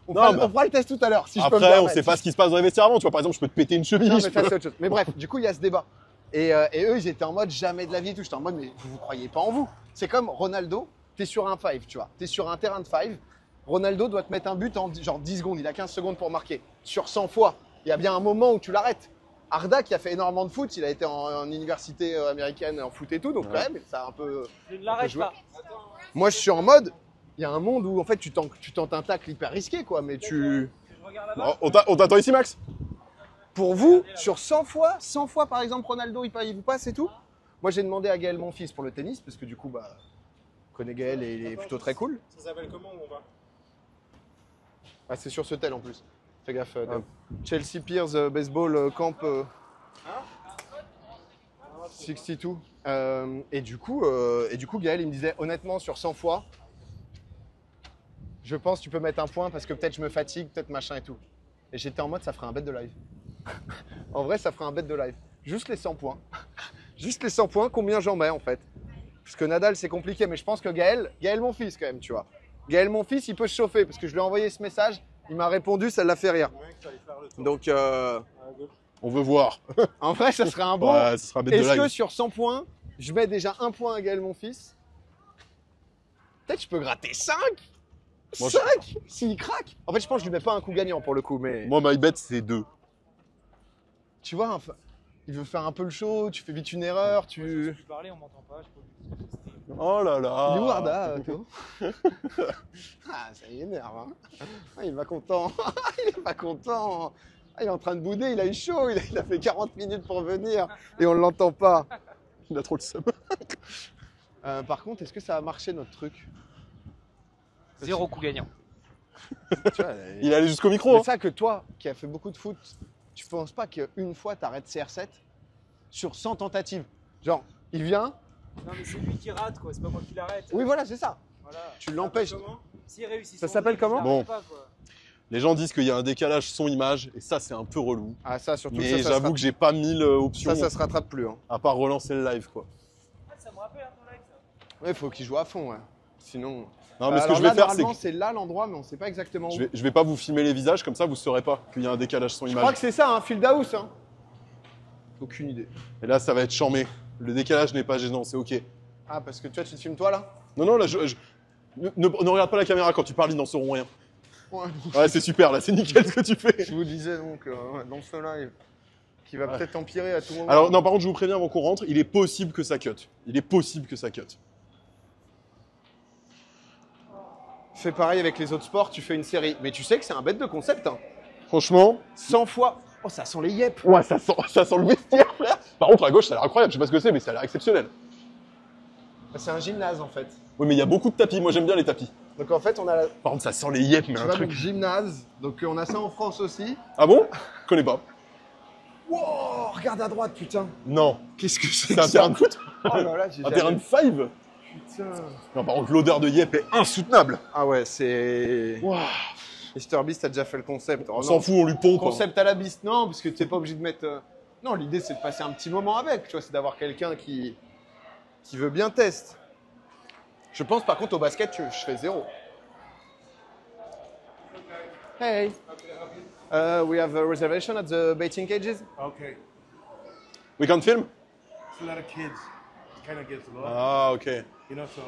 On Non, fera, mais- on fera le test tout à l'heure, si je peux me Après, on permettre. sait pas ce qui se passe dans les vestiaires avant. Tu vois, par exemple, je peux te péter une cheville. Non, mais je ça, peux- c'est autre chose. Mais bref, du coup, il y a ce débat. Et eux, ils étaient en mode jamais de la vie et tout. J'étais en mode, mais vous croyez pas en vous. C'est comme Ronaldo, t'es sur un 5, tu vois. T'es sur un terrain de 5. Ronaldo doit te mettre un but en genre 10 secondes. Il a 15 secondes pour marquer. Sur 100 fois, il y a bien un moment où tu l'arrêtes. Arda, qui a fait énormément de foot, il a été en université américaine en foot et tout. Donc, quand même, ça a un peu. Je ne l'arrête jouer. pas. Moi, je suis en mode. Il y a un monde où, en fait, tu tentes un tacle hyper risqué, quoi. Mais tu. Je regarde là-bas. Bon, on t'attend ici, Max. Pour vous, sur 100 fois par exemple, Ronaldo, il vous passe et tout. Moi, j'ai demandé à Gaël, mon fils, pour le tennis, parce que du coup, bah, je connais Gaël et il est plutôt très cool. Ça s'appelle comment où on va? Ah, c'est sur ce tel en plus. Fais gaffe. Chelsea Piers Baseball Camp 62. Et du coup, Gaël, il me disait, honnêtement, sur 100 fois, Je pense que tu peux mettre un point parce que peut-être je me fatigue, peut-être machin et tout. Et j'étais en mode, ça ferait un bet de live. En vrai, ça ferait un bet de live. Juste les 100 points. Juste les 100 points, combien j'en mets en fait? Parce que Nadal, c'est compliqué, mais je pense que Gaël mon fils quand même, tu vois. Gaël, mon fils, il peut se chauffer parce que je lui ai envoyé ce message, il m'a répondu, ça l'a fait rire. Donc, On veut voir. en vrai, ça serait un bon. Ouais, ce sera un bet de Est-ce que live. sur 100 points, je mets déjà un point à Gaël, mon fils? Peut-être je peux gratter 5? Moi, 5 s'il craque. En fait, je pense que je lui mets pas un coup gagnant pour le coup, mais. Moi, my bet, c'est 2. Tu vois, enfin, il veut faire un peu le show, tu fais vite une erreur, Je lui parlais, on m'entend pas. Je peux lui tester. Oh là là. Il est où Arda, Théo? Ah, ça y énerve, hein. Ah, il est pas content. Il est pas content. Ah, il est en train de bouder, il a eu chaud, il a fait 40 minutes pour venir et on l'entend pas. Il a trop le seum. Par contre, est-ce que ça a marché notre truc? 0 coup gagnant. Tu vois, Il est allé jusqu'au micro. c'est ça que toi, qui as fait beaucoup de foot, tu penses pas qu'une fois t'arrêtes CR7 sur 100 tentatives? Genre, il vient, Non, mais c'est lui qui rate, quoi. C'est pas moi qui l'arrête. oui voilà, c'est ça. Voilà. Tu l'empêches. S'il réussit Ça son s'appelle truc, comment? il l'arrête Bon. pas, quoi. Les gens disent qu'il y a un décalage son-image, et ça, c'est un peu relou. Ah ça, surtout Mais ça, ça, j'avoue que j'ai pas 1000 options, ça se rattrape plus. Hein. à part relancer le live, quoi. Ah, ça me rappelle un ton live, ça. Ouais, il faut qu'il joue à fond, ouais. Sinon. Non, mais ce que alors je vais là, faire, c'est normalement, que c'est là l'endroit, mais on sait pas exactement où. je vais pas vous filmer les visages, comme ça, vous saurez pas qu'il y a un décalage Je crois son-image. que c'est ça, hein, Field House. Hein. Aucune idée. Et là, ça va être charmé. Le décalage n'est pas gênant, c'est ok. Ah, parce que toi, tu te filmes toi là? Non, non, là, ne regarde pas la caméra quand tu parles, ils n'en sauront rien. Ouais. Ouais, c'est super, là, c'est nickel ce que tu fais. Je vous disais donc, dans ce live, qui va peut-être empirer à tout moment. Alors, non, par contre, je vous préviens avant qu'on rentre, il est possible que ça cut. Il est possible que ça cut. Fais pareil avec les autres sports, tu fais une série. Mais tu sais que c'est un bête de concept. Hein. Franchement, 100 fois. Oh, ça sent les yep. ouais, ça sent le vestiaire, frère. Par contre, à gauche, ça a l'air incroyable. Je sais pas ce que c'est, mais ça a l'air exceptionnel. C'est un gymnase en fait. Oui, mais il y a beaucoup de tapis. Moi, j'aime bien les tapis. Donc en fait, on a la... Par contre, ça sent les yep, mais tu un vois, truc. donc, gymnase. Donc on a ça en France aussi. Ah bon? Je connais pas. Wow, regarde à droite, putain. Non. Qu'est-ce que c'est C'est que un ça? terrain de foot? Oh là là, j'ai Un terrain jamais... de five? Putain. Non, par contre, l'odeur de yep est insoutenable. Ah ouais, c'est... Waouh. Mr Beast a déjà fait le concept. Oh, On non. s'en fout, on lui pompe. Concept à la Beast, non, parce que tu n'es pas obligé de mettre... Non, l'idée c'est de passer un petit moment avec, tu vois, c'est d'avoir quelqu'un qui veut bien tester. Je pense par contre au basket, je fais 0. Hey, we have a reservation at the baiting cages. Okay. We can film? It's a lot of kids. It's kind of against the law. Ah, ok. You know, so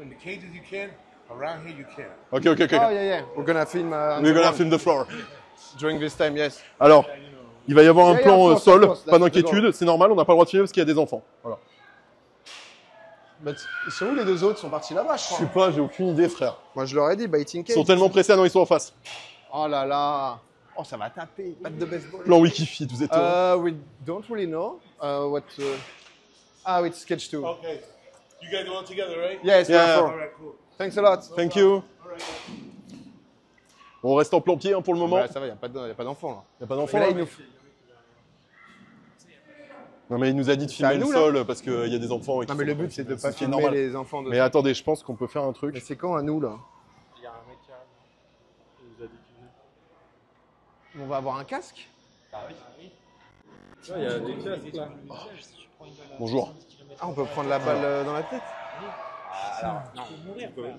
in the cages you can, around here you can't. Ok, ok, ok. Oh yeah, yeah. We're gonna film. We're gonna film the floor. during this time, yes. Alors, il va y avoir un Yeah, plan yeah, of course, sol, of course, pas that's d'inquiétude, c'est normal, on n'a pas le droit de filmer parce qu'il y a des enfants. Voilà. But ils sont où les deux autres? Ils sont partis là-bas, je Je crois. sais pas, j'ai aucune idée, frère. Moi, je leur ai dit baiting Ils cage. sont tellement pressés, ah non, ils sont en face. Oh là là. Oh, ça va taper. Batte de baseball. Plan Wikifeed, vous êtes We don't really know what. Ah, it's sketch 2. Okay. You guys all together, right? Yes, Yeah. therefore. All right, cool. Thanks a lot. Thank you. Bon, on reste en plan pied hein, pour le moment. Ouais, ça va, il n'y a pas d'enfant là. Il n'y a pas d'enfants Mais là, là il nous... Non, mais il nous a dit de C'est à filmer le nous, là. sol parce qu'il y a des enfants. Et Non, qu'ils mais le sont but, c'est de filmés. pas Ce qui est filmer normal. les enfants de Mais attendez, je pense qu'on peut faire un Mais truc. c'est quand à nous là? Il y a un mec qui arrive. Il nous a dit qu'il venait. On va avoir un casque? Il y a des casques là. Bonjour. Ah, on peut prendre la balle dans la tête?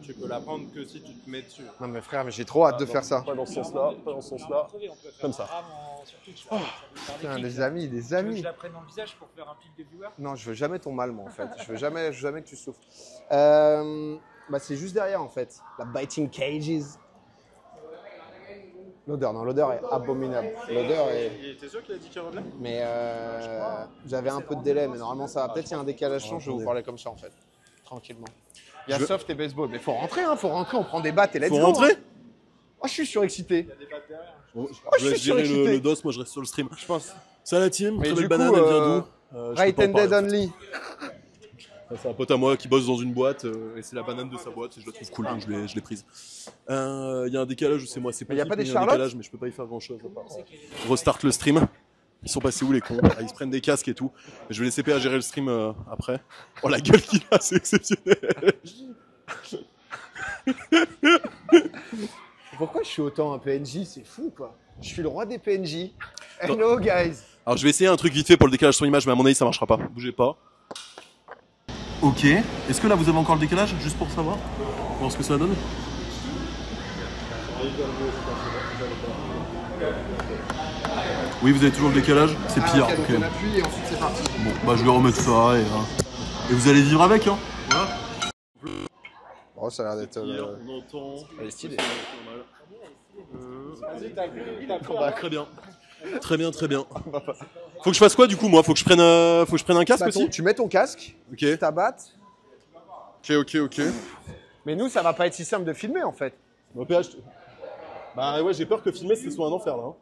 Tu peux la prendre que si tu te mets dessus. Non, mais frère, mais j'ai trop hâte de faire ça. Pas dans ce sens-là, pas dans ce sens-là. Comme ça. Putain, des amis, des Tu veux que amis. je la prenne dans le visage pour faire un pic de viewer? Non, je veux jamais ton mal, moi, en fait. Je veux jamais que tu souffres. Bah, c'est juste derrière, en fait. La biting cages. L'odeur, non, l'odeur est abominable. L'odeur est... Il était sûr qu'il a dit qu'il revenait? Mais j'avais un peu de délai, mais normalement ça va. Peut-être il y a un décalage son, je vais vous parler comme ça en fait. Tranquillement. Il y a soft et baseball, mais faut rentrer, on prend des battes et let's Faut go, rentrer. Oh, je suis surexcité. Bon, je je laisse suis gérer surexcité. le dos, moi je reste sur le stream. Je pense. Ça la team, Mais très du belle coup, banane, elle vient d'où Je Right peux pas en handed parler, en fait. only. C'est un pote à moi qui bosse dans une boîte et c'est la banane de sa boîte et je la trouve cool donc je l'ai prise. Il y a un décalage, c'est moi, c'est Mais y a pas des il y a un Charlotte décalage mais je peux pas y faire grand chose. Restart le stream. Ils sont passés où les cons? Ils se prennent des casques et tout. Je vais laisser PA gérer le stream après. Oh la gueule qu'il a, c'est exceptionnel. Pourquoi je suis autant un PNJ? C'est fou, quoi. Je suis le roi des PNJ. Hello, guys. Alors je vais essayer un truc vite fait pour le décalage sur image, mais à mon avis ça marchera pas. Bougez pas. Ok. Est-ce que là vous avez encore le décalage, juste pour savoir? Voir ce que ça donne. Oui, vous avez toujours le décalage. C'est pire. Ok, donc Ok. on appuie et ensuite c'est parti. Bon, bah je vais remettre ça et vous allez vivre avec, hein. Voilà. Oh, ça a l'air d'être... On entend. Elle est stylée. Bah, très bien. Très bien, très bien. Faut que je fasse quoi du coup moi? Faut que je prenne un casque Bah, aussi? tu mets ton casque, Ok. ta batte. Ok. Mais nous, ça va pas être si simple de filmer, en fait. Mon PH. Bah ouais, j'ai peur que filmer ce soit un enfer là. Hein.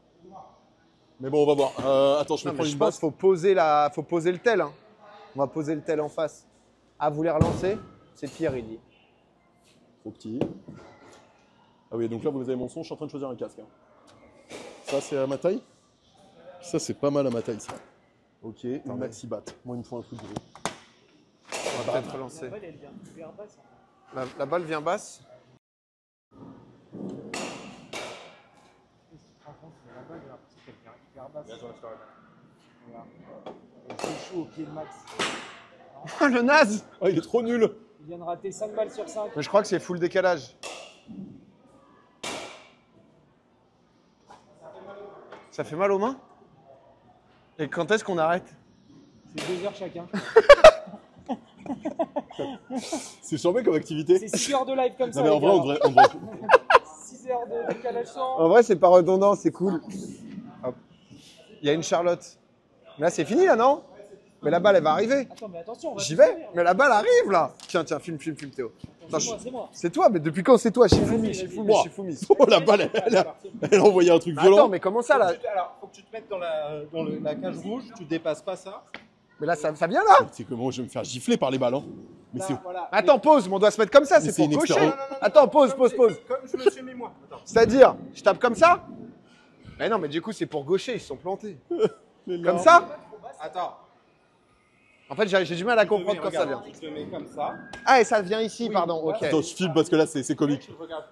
Mais bon, on va voir. Attends, je vais Non, mais prendre je une pense basse. qu'il faut poser le tel. Hein. On va poser le tel en face. Ah, vous voulez relancer? C'est Pierre, il dit. Trop petit. Ah oui, donc là vous avez mon son, je suis en train de choisir un casque. Hein. Ça c'est à ma taille? Ça c'est pas mal à ma taille ça. Ok, une maxi batte. Moi il me faut un truc gros. On va peut-être relancer. La balle, elle vient hyper basse. La balle vient basse. La balle, j'ai l'impression qu'elle vient hyper basse. Voilà. C'est chaud au pied de Max. Oh, le naze! Oh, il est trop nul! Il vient de rater 5 balles sur 5. Mais je crois que c'est full décalage. Ça fait mal aux mains? Et quand est-ce qu'on arrête? C'est 2 heures chacun. C'est chambé comme activité. C'est 6 heures de live comme ça. Non mais en les vrai, gars. on devrait... 6 heures de décalage sans. En vrai, c'est pas redondant, c'est cool. Hop. Il y a une Charlotte. Là, c'est fini, là, non? Mais la balle, elle va arriver. Attends, mais attention, on va. J'y vais. Mais la balle arrive, là. Tiens, filme, Théo. Attends, C'est moi. c'est toi, mais depuis quand c'est toi? Vas-y. Shifumi. Oh la balle, elle a envoyé un truc Mais violent. attends, mais comment ça, là? Alors, faut que tu te mettes dans la cage rouge, tu dépasses pas ça. Mais là, ça vient, là? C'est comment je vais me faire gifler par les balles. Hein. Mais c'est... Voilà. Attends, pause, mais on doit se mettre comme ça, c'est c'est pour une gaucher. expérience. Attends, pause. Comme je me suis mis moi. Attends. C'est-à-dire, je tape comme ça? Mais non, mais du coup, c'est pour gaucher, ils se sont plantés. Comme ça? Attends. En fait, j'ai du mal à Tu te comprendre mets, quand ça regarde, vient. Tu te mets comme ça. Ah, et ça vient ici, pardon, ok. Attends, je filme parce que là c'est comique. Regarde,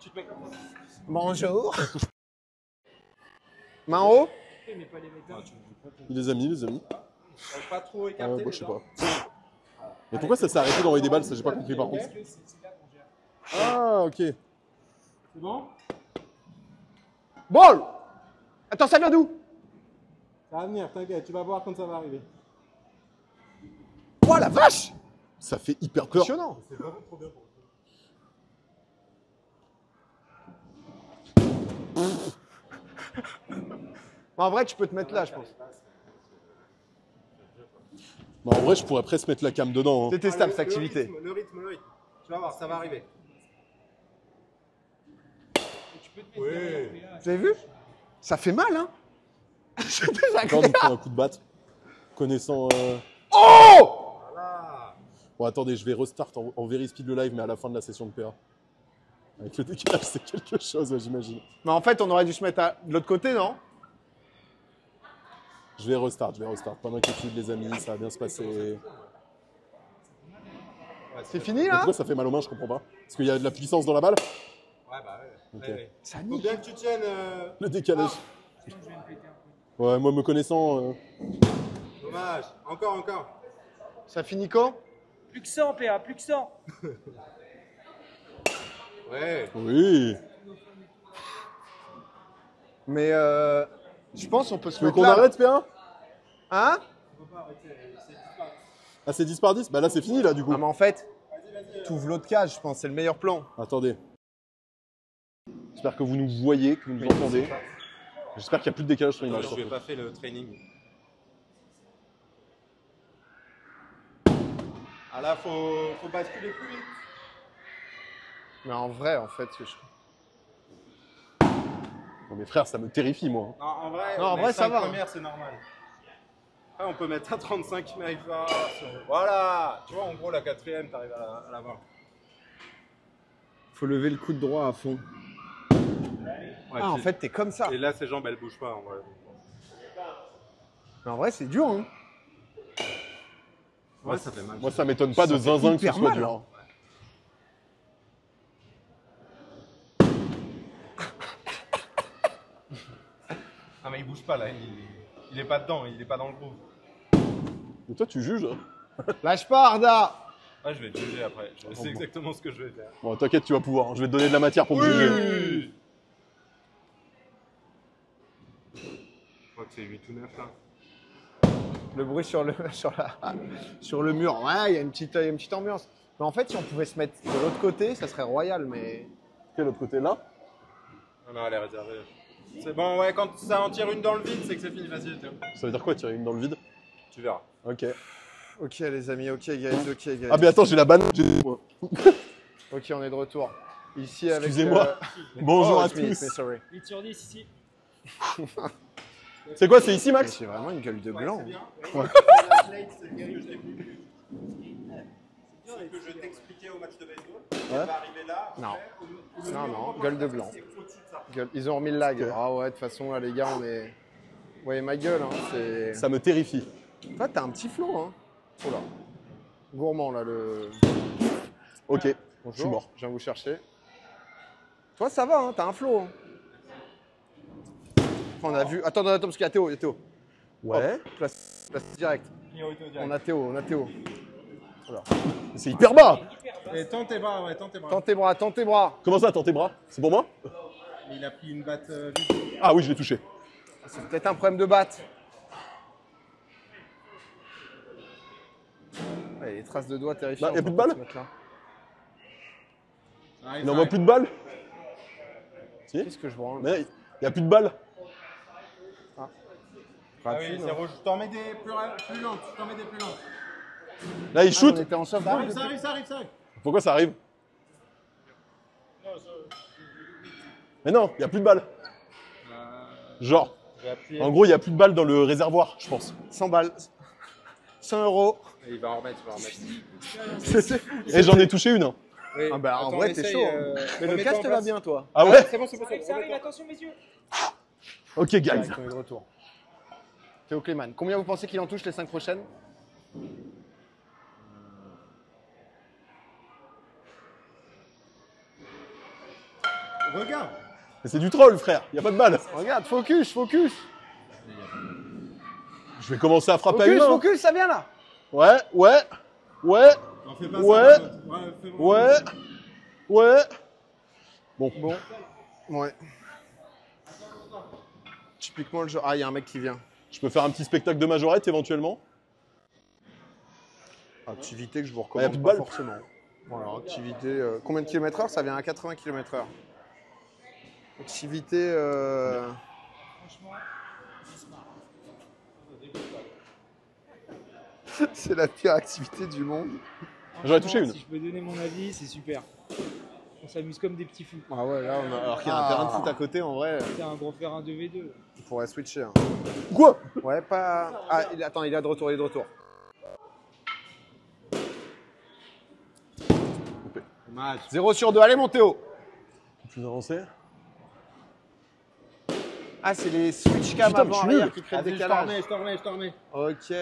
tu te mets comme ça. Bonjour. Main en haut? Mais pas les méthodes. Il les a mis, Pas trop Ah, écarté. bah, je sais dedans. pas. Mais pourquoi ça s'est arrêté d'envoyer des balles? Ça j'ai pas compris par contre. Ah ok. C'est bon? Ball! Attends, ça vient d'où? Ça va venir, t'inquiète, tu vas voir quand ça va arriver. Oh la vache! Ça fait hyper peur. Impressionnant. C'est vraiment trop bien pour En vrai, tu peux te mettre là, je pense. Bah, en vrai, je pourrais presque mettre la cam dedans. Hein. C'est testable cette activité. Le rythme. Tu vas voir, ça va arriver. Oui. Vous avez vu? Ça fait mal, hein? C'est Quand on désagréable. nous prend un coup de batte, connaissant... Oh! Voilà. Bon, attendez, je vais restart en very speed le live, mais à la fin de la session de PA. Avec le décalage, c'est quelque chose, ouais, j'imagine. Mais en fait, on aurait dû se mettre de l'autre côté, non? Je vais restart. Pas d'inquiétude, les amis, ça va bien se passer. C'est fini, Mais là? pourquoi ça fait mal aux mains, je comprends pas. Parce qu'il y a de la puissance dans la balle? Ouais, bah ouais. Ok. Ouais. Ça Faut nique. bien que tu tiennes. Le décalage. Ouais, moi me connaissant... Dommage. Encore. Ça finit quand? Plus que 100, PA, plus que 100. Ouais. Oui. Mais je pense qu'on peut se Tu veux mettre qu'on là. arrête, PA? Hein? Ah, c'est 10 par 10? Bah là, c'est fini, là, du coup. Non, mais en fait, t'ouvres l'autre cage, je pense, c'est le meilleur plan. Attendez. J'espère que vous nous voyez, que vous nous entendez. J'espère qu'il n'y a plus de décalage sur l'image. Je n'ai pas fait le training. Ah là, faut basculer plus vite. Mais en vrai, en fait, Non, mais frère, ça me terrifie, moi. Non, en vrai, Non, en les vrai, ça 5 va. premières, c'est normal. Après, on peut mettre à 35 mais voilà. Tu vois, en gros, la quatrième, t'arrives à la voir. faut lever le coude droit à fond. Ouais, Ah, en fait, t'es comme ça. Et là, ses jambes, elles bougent pas, en vrai. Mais en vrai, c'est dur, hein. Ouais, ça fait mal. Moi, ça m'étonne pas de Ça fait zinzin que ce hyper soit mal, dur. hein. bouge pas là, il est pas dedans, il est pas dans le groove. Mais toi, tu juges. Hein. Lâche pas, Arda. Ah, je vais te juger après, je sais exactement ce que je vais faire. Bon, t'inquiète, tu vas pouvoir. hein. Je vais te donner de la matière pour me juger. Oui. Je crois que c'est 8 ou 9 là. Le bruit sur le mur. Ouais, il y a une petite ambiance. Mais en fait, si on pouvait se mettre de l'autre côté, ça serait royal, mais... Quel autre côté, là? Non, elle est réservée. C'est bon, ouais, quand ça en tire une dans le vide, c'est que c'est fini, vas-y, tiens. Ça veut dire quoi, tirer une dans le vide? Tu verras. Ok. Ok, les amis, ok, guys, ok, guys. Ah, mais attends, j'ai la banane. Ok, on est de retour. Ici avec... Excusez-moi. Bonjour à it's me, tous. sorry. 8 sur 10 ici. C'est quoi, c'est ici, Max? J'ai vraiment une gueule de gland. Ce que je t'expliquais au match de baseball, Ouais. va arriver là, Non. Non, gueule de gland. Ils ont remis le lag. Ah ouais, de toute façon, là, les gars, on est... Vous voyez ma gueule, hein, c'est... Ça me terrifie. Toi, t'as un petit flow, hein. Oh là. Gourmand, là, le... Ok, Bonjour, je suis mort. je viens vous chercher. Toi, ça va, hein, t'as un flow. Hein. Enfin, on a vu... Attends, parce qu'il y a Théo, Ouais. Hop, place direct. On a Théo. C'est hyper bas. Et tends tes bras, ouais, tends tes bras. Tends tes bras. Comment ça, tends tes bras? C'est pour moi? Il a pris une batte vide. Ah oui, je l'ai touché. C'est peut-être un problème de batte. Ouais, les traces de doigts terrifiantes. Bah, y a plus de balles ce mec-là. Il n'envoie plus de balles? Si? Qu'est-ce que je branle? Mais il n'y a plus de balles. Ah oui, c'est rouge. Je t'en mets des plus lentes. Là, il On shoot. était en soft. Ça arrive. Pourquoi ça arrive? Mais non, il n'y a plus de balles. Genre, J'ai appuyé. en gros, il n'y a plus de balles dans le réservoir, je pense. 100 balles. 100 €. Et il va en remettre, Et j'en ai touché une. Hein. Oui. Ah bah en Attends, vrai, t'es essaye, chaud. Mais le remets-toi en casque va place. bien, toi. Ah ouais? C'est bon. Ça arrive, attention mes yeux. Ok, guys. Direct, on est de retour. Théo Clément. Combien vous pensez qu'il en touche les 5 prochaines? Regarde. Mais c'est du troll, frère. Il n'y a pas de balles. Regarde, focus. Je vais commencer à frapper à une main. Focus, ça vient là. Ouais. N'en fais pas Ouais. ça. Fais vraiment. Ouais. Bon. Ouais. Typiquement le jeu. Ah, il y a un mec qui vient. Je peux faire un petit spectacle de majorette éventuellement. Activité que je vous y a recommande plus de pas balles. forcément. Voilà, activité. Combien de kilomètres heure? Ça vient à 80 km/h. Activité. C'est la pire activité du monde. J'aurais touché une. Si je peux donner mon avis, c'est super. On s'amuse comme des petits fous. Ah ouais, là, alors qu'il y a un terrain de foot à côté, en vrai, C'est un gros fer 1 2v2. on pourrait switcher. Hein. Quoi? Ouais, pas. Ah, attends, il est de retour. Match. 0 sur 2. Allez, mon Théo. Plus avancé. Ah, c'est les switch cam Putain, mais avant je suis arrière nul. qui créent le Vas-y, je décalage. t'en remets. Ok.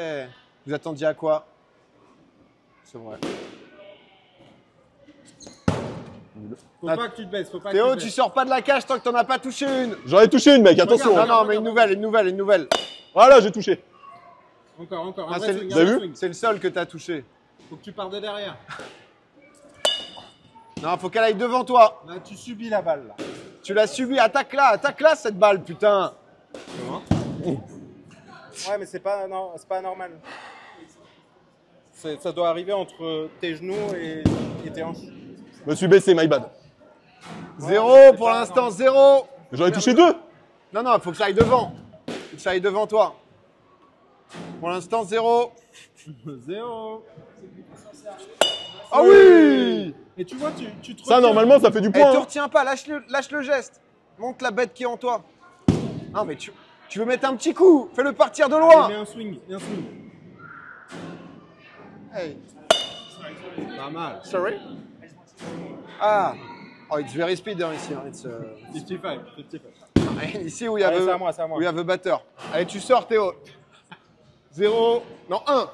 Vous attendiez à quoi? C'est vrai. Faut Ah, pas que tu te baisses, Théo, tu sors pas de la cage tant que t'en as pas touché une. J'en ai touché une, mec. Attention. Non, non, mais une nouvelle. Voilà, j'ai touché. Encore. Ah, Un c'est vrai swing, vous avez un vrai vu swing. C'est le seul que t'as touché. Faut que tu partes de derrière. Non, faut qu'elle aille devant toi. Là, tu subis la balle, là. Tu l'as subi. Attaque là cette balle, putain. Ouais, mais c'est pas normal. Ça doit arriver entre tes genoux et tes hanches. Je me suis baissé, my bad. 0 pour l'instant, 0. J'en ai touché deux. Non, non, il faut que ça aille devant. Faut que ça aille devant toi. Pour l'instant, 0. 0. Ah oui. Et tu vois, tu te Ça, retiens. normalement, ça fait du Eh, point. te hein. retiens pas, lâche le geste. Monte la bête qui est en toi. Non, mais tu veux mettre un petit coup. Fais-le partir de loin. Mets un swing. Hey, Pas mal. sorry. Ah. Oh, it's very speed hein, ici. Hein. It's, 55. ici où il y Allez, avait c'est à moi. où il y avait batteur. Allez, tu sors, Théo. 0. Non, 1.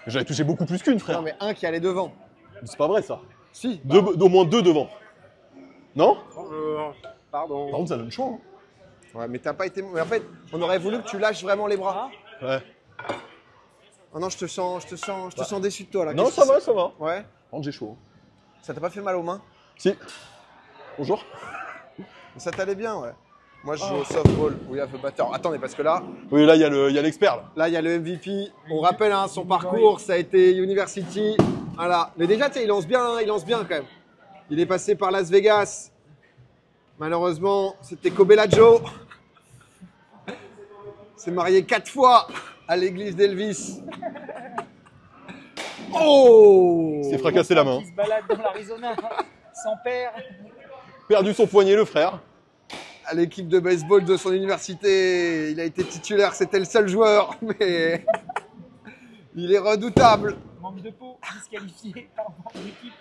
J'avais touché beaucoup plus qu'une, Non, frère. mais 1 qui allait devant. C'est pas vrai, ça. Si. Au moins deux devant. Non? Pardon. Par contre, ça donne chaud. Hein. Ouais, mais t'as pas été. Mais en fait, on aurait voulu que tu lâches vraiment les bras. Ouais. Oh non, je te sens déçu de toi là. Non, Qu'est-ce ça que va, c'est ça va. Ouais. Rentre, j'ai chaud. Ça t'a pas fait mal aux mains? Si. Bonjour. Ça t'allait bien, ouais. Moi, je joue au softball. We have a batter. Attendez, parce que là, Oui, là, il y a l'expert, là. il y a le MVP. On rappelle hein, son parcours, ça a été University. Voilà. Mais déjà, tu sais, il lance bien quand même. Il est passé par Las Vegas. Malheureusement, c'était Cobelladjo. S'est marié 4 fois à l'église d'Elvis. Oh! Il s'est fracassé la main. Qui se balade dans l'Arizona sans père. Perdu son poignet, le frère. À l'équipe de baseball de son université. Il a été titulaire, c'était le seul joueur, mais il est redoutable. Manque de peau, disqualifié par manque d'équipe.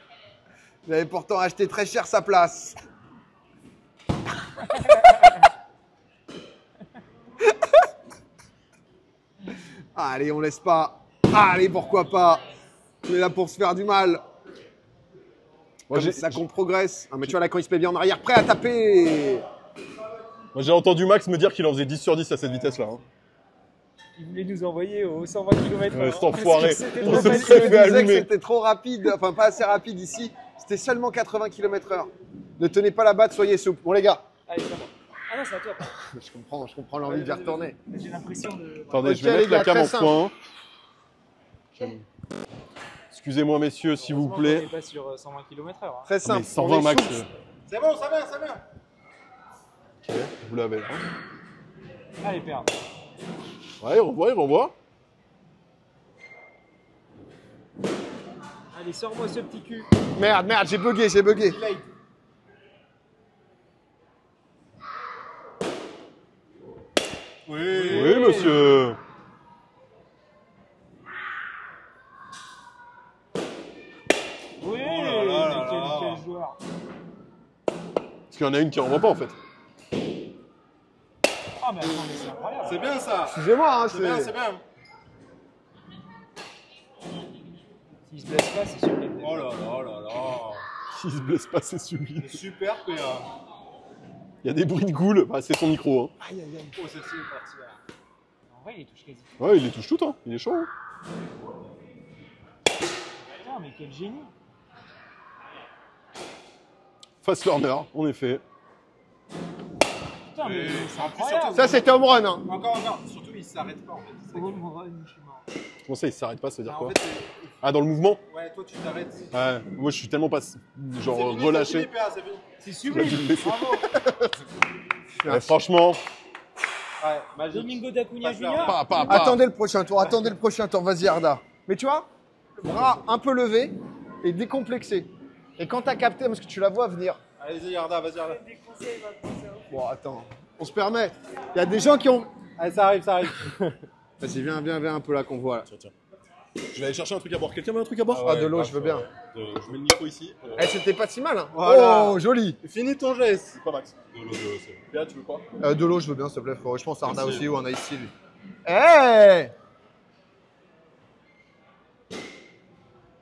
Il avait pourtant acheté très cher sa place. Allez, on laisse pas. Allez, pourquoi pas. On est là pour se faire du mal. Moi, Comme ça qu'on progresse. Ah, mais tu vois là, quand il se met bien en arrière, prêt à taper. Moi, j'ai entendu Max me dire qu'il en faisait 10 sur 10 à cette vitesse-là. Hein. Il voulait nous envoyer aux 120 km/h. Cet enfoiré. C'était Il trop se facile. serait fait Je disais que allumer. c'était trop rapide, enfin pas assez rapide ici. C'était seulement 80 km/h. Ne tenez pas la batte, soyez souple. Bon les gars, Allez, ça va. Ah non, c'est à toi. je comprends l'envie d'y retourner. J'ai l'impression de. Attendez, Ok, je vais les mettre gars, la cam très en simple. point. Excusez-moi, messieurs, s'il vous Heureusement plaît. qu'on est pas sur 120 km/h. Hein. Très Mais simple. 120 on est max. souple. C'est bon, ça va. Ok, vous l'avez. Allez, père. Ouais, il renvoie. Allez, sors-moi ce petit cul. Merde, j'ai bugué. Oui, monsieur. Oui, là là quel là. joueur. Parce qu'il y en a une qui renvoie pas en fait. Ah, mais attends, mais c'est incroyable. C'est bien ça. Excusez-moi, hein, C'est bien, c'est bien. S'il se blesse pas, c'est sûr qu'il est. Oh là là là là. S'il se blesse pas, c'est sublime. Super PA. Il y a des bruits de goule. Bah, c'est son micro. Hein. Oh, celle-ci est partie là. En vrai, il touche quasi. Ouais, il les touche toutes. Hein. Il est chaud. Hein. Putain, mais quel génie. Fast learner, en effet. Putain, mais c'est en plus, incroyable. surtout- Ça c'était home run. Hein. Encore. Surtout, il s'arrête pas en fait. C'est ça qui est Oh bien. mon run, je suis mort. Comment ça, il s'arrête pas, ça veut dire Ah, quoi en fait, c'est- Ah, dans le mouvement ouais, toi tu t'arrêtes. Ouais, moi je suis tellement pas genre C'est fini, relâché. c'est fini, PA, c'est fini. C'est Tu m'as dû sublime. le laisser. Bravo. Ouais, franchement, Ouais, magique. Domingo d'Acunha Passe vers Junior. pas. Attendez le prochain tour, vas-y Arda. Mais tu vois, le bras un peu levé et décomplexé. Et quand t'as capté, parce que tu la vois venir. Allez-y, Yarda, vas-y, Yarda. Des conseils, maintenant, ça. Bon, attends, on se permet. Il y a des gens qui ont. Allez, ça arrive, ça arrive. Vas-y, viens un peu là qu'on voit là. Tiens. Je vais aller chercher un truc à boire. Quelqu'un veut un truc à boire Ah, de l'eau, je veux bien. Je mets le micro ici. Eh, c'était pas si mal, hein. Voilà. Oh, joli. Finis ton geste. C'est quoi, Max De l'eau, c'est bon. Léa, tu veux quoi De l'eau, je veux bien, s'il te plaît, frérot. Je pense à Arda Merci. aussi ou un Ice Tea, lui. Eh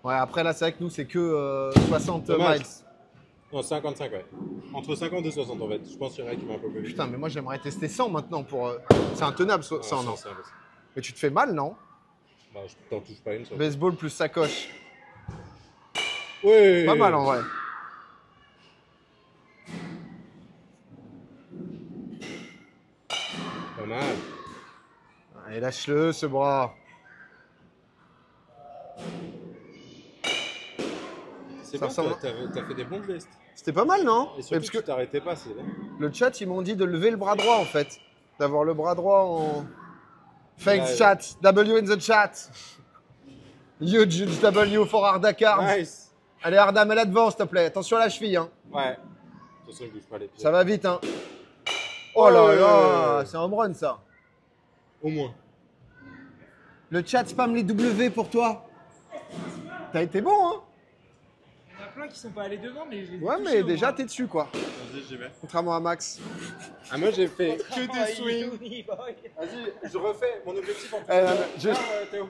Ouais, après là, c'est vrai que nous, c'est que 60 Dommage. miles. Non, 55, ouais. Entre 50 et 60 en fait. Je pense qu'il y en a qui vont un peu plus vite. Putain, mais moi, j'aimerais tester 100 maintenant pour. C'est intenable, 100, non. ça, Mais tu te fais mal, non? bah, je t'en touche pas une. Ça. Baseball plus sacoche. Ouais. Pas mal en vrai. Pas mal. Allez, lâche-le, ce bras. C'est Ça bien, ressemble- t'as fait des bons gestes. C'était pas mal, non? Et Mais surtout parce que que tu t'arrêtais pas, c'est bien. le chat, ils m'ont dit de lever le bras droit, en fait. D'avoir le bras droit en. Thanks, Ouais. chat. W in the chat. Huge W for Arda Cards. Nice. Allez, Arda, mets-la devant, s'il te plaît. Attention à la cheville, hein. Ouais. De toute façon, il bouge pas les pieds. Ça va vite, hein. Oh là Ouais. là, c'est un home run, ça. Au moins. Le chat spam les W pour toi. T'as été bon, hein. Il y en a plein qui sont pas allés devant, mais je les ai Ouais, touchés mais au déjà, moins. t'es dessus, quoi. Vas-y, j'y vais. Contrairement à Max. Ah, moi, j'ai fait que Ah, des swings. Yoni, boy. Vas-y, je refais mon objectif en plus. Juste- Théo.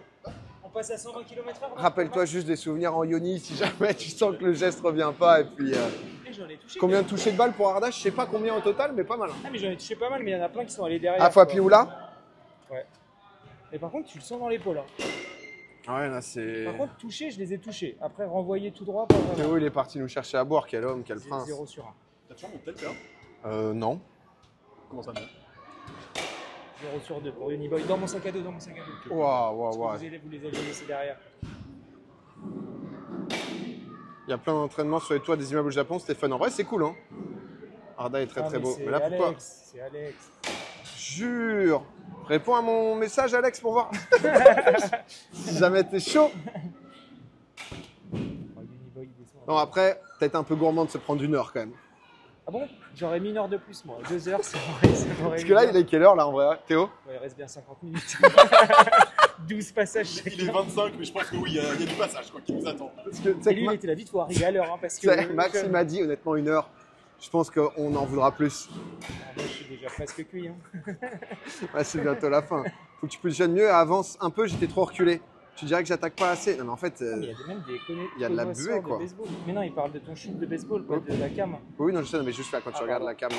On passe à 120 km/h. Rappelle-toi juste des souvenirs en yoni si jamais tu sens que le geste revient pas. Et puis, Et j'en ai touché. Combien de touchés de balle pour Arda? Je sais pas combien au total, mais pas mal. Ah, mais j'en ai touché pas mal, mais il y en a plein qui sont allés derrière. Ah, faut appuyer où là? Ouais. Et par contre, tu le sens dans l'épaule. Hein. Ouais, là c'est. Par contre, toucher, je les ai touchés. Après, renvoyer tout droit, pas vraiment. Théo, il est parti nous chercher à boire. Quel homme, quel prince. 0 sur 1. T'as toujours mon tel, là? Non. Comment ça, non? 0 sur 2 pour Uniboy. Dans mon sac à dos, dans mon sac à dos. Waouh. Parce que vous les avez laissés derrière. Il y a plein d'entraînements sur les toits des immeubles au Japon, c'était fun. En vrai, c'est cool, hein. Arda est très Ah, très mais beau. c'est Mais là, pourquoi? Alex, c'est Alex. Jure. Réponds à mon message, Alex, pour voir. Si jamais t'es chaud. Oh, Uniboy, il descend. Non, après, peut-être un peu gourmand de se prendre 1 heure quand même. Ah bon? J'aurais mis 1 heure de plus, moi. 2 heures, c'est vrai. Parce que là, il est quelle heure là en vrai, Théo? Ouais, il reste bien 50 minutes. 12 passages chacun. Il est 25, mais je pense que oui, il y a du passage quoi, qui nous attend. Parce que, tu Et sais lui, que il était là, vite, faut arriver à l'heure. Hein, parce tu sais, que Max, il m'a dit honnêtement 1 heure. Je pense qu'on en voudra plus. Ah, moi, je suis déjà presque cuit. Hein. Ouais, c'est bientôt la fin. Faut que tu positionnes mieux, avance un peu, j'étais trop reculé. Tu dirais que j'attaque pas assez. Non, mais en fait. Mais il y a même des il y a de la connaisseurs buée, quoi. de baseball. Mais non, il parle de ton shoot de baseball, pas de la cam. Oui, non, je sais, non, mais juste là, quand tu Ah, regardes pardon. la cam.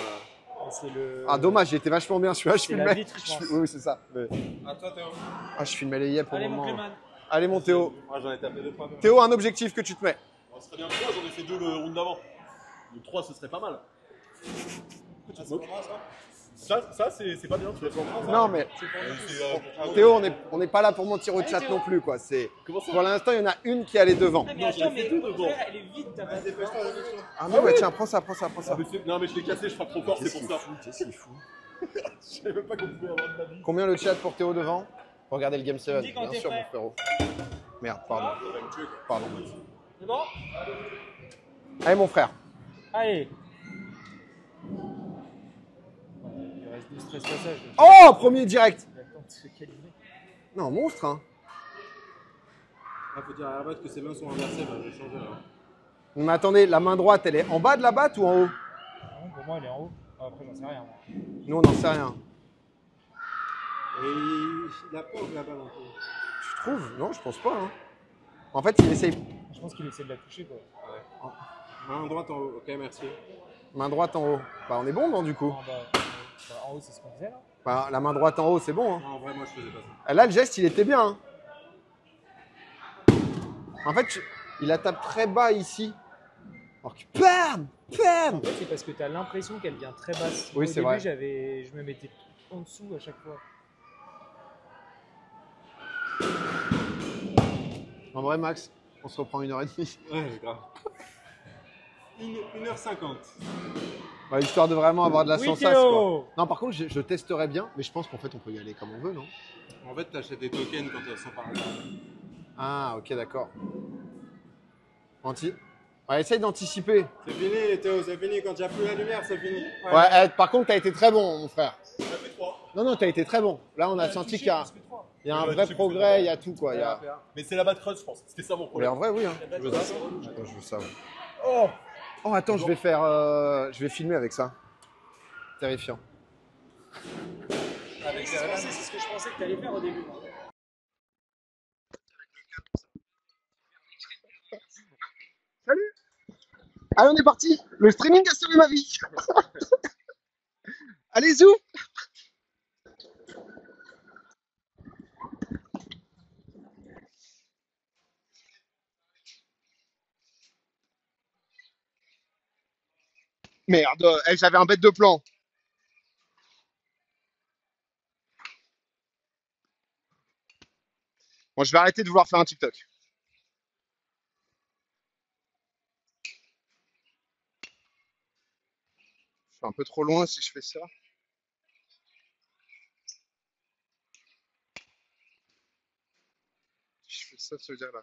C'est le... Ah, dommage, il était vachement bien celui-là. Je C'est la filmais. vitre, je pense. Oui, c'est ça. Mais- À toi, Théo. Ah, je filmais les yeux pour le Allez, mon moment. Clément. Allez, mon Théo. Moi, j'en ai tapé 2-3. Théo, un objectif que tu te mets. Bon, ce serait bien 3, j'en ai fait 2 le round d'avant. Le 3, ce serait pas mal. Ah, c'est pour moi, ça. Ça c'est pas bien, tu l'as fait en France. Non, mais C'est Théo, on n'est pas là pour mentir au chat Théo. non plus, quoi. C'est Comment ça? pour l'instant, il y en a une qui est allée devant. Ah, mais Non, attends, j'en ai mais fait deux mon dedans. frère, elle est vide ta base. Dépêche-toi, dépêche-toi. Ah, mais ouais, tiens, prends ça. Non, mais je l'ai cassé, je frappe trop fort, c'est pour ça. Qu'est-ce qu'il fout? Je savais même pas qu'on pouvait avoir de la vie. Combien le chat pour Théo devant? Regardez le Game 7, dis quand bien t'es sûr, prêt. mon frérot. Merde, pardon. Pardon. C'est bon? Allez, mon frère. Allez. Il reste 12-13 passages. Oh, premier direct. Il a le temps de se calibrer. Non, monstre, hein. Il faut dire à la batte que ses mains sont inversées, bah, je vais changer là. Mais attendez, la main droite, elle est en bas de la batte ou en haut? Non, pour moi, elle est en haut. Ah, après, j'en sais rien. Moi. Nous, on n'en sait rien. Et il a pas la balle un peu. Tu trouves? Non, je pense pas, hein. En fait, il essaye Je pense qu'il essaie de la toucher, quoi. Main droite en haut, ok, merci. main droite en haut. Bah, on est bon, non, du coup? Non, en haut, c'est ce qu'on disait, là. Bah, la main droite en haut, c'est bon, hein. Non, en vrai, moi je faisais pas ça. Là, le geste, il était bien, hein. En fait, il la tape très bas ici. Alors que bam, bam. En fait, c'est parce que tu as l'impression qu'elle vient très basse. Oui, Au c'est début, vrai. je me mettais en dessous à chaque fois. En vrai, Max, on se reprend 1h30. Ouais, grave. 1h50. Bah, histoire de vraiment avoir de la Oui, sensation, Théo. quoi. Non, par contre, je testerai bien, mais je pense qu'en fait, on peut y aller comme on veut, non? En fait, t'achètes des tokens quand elles sont par là. Ah, ok, d'accord. Ouais, essaye d'anticiper. C'est fini, Théo, c'est fini. Quand il n'y a plus la lumière, c'est fini. Ouais, par contre, t'as été très bon, mon frère. Ça fait 3. Non, t'as été très bon. Là, on a senti qu'il y a un vrai progrès, il y a tout, quoi. Il y a... Mais c'est la batte creuse, je pense. C'était ça mon Mais problème. en vrai, oui. Hein. Tu veux ça? Attends, je veux ça. Ouais. Oh! Oh, attends, je vais filmer avec ça. Terrifiant. C'est ce que je pensais que tu allais faire au début. moi. Salut. Allez, on est parti. Le streaming a sauvé ma vie. Allez, zou. Merde, j'avais un bête de plan. Bon, je vais arrêter de vouloir faire un TikTok. Je suis un peu trop loin si je fais ça. Si je fais ça, ça veut dire là.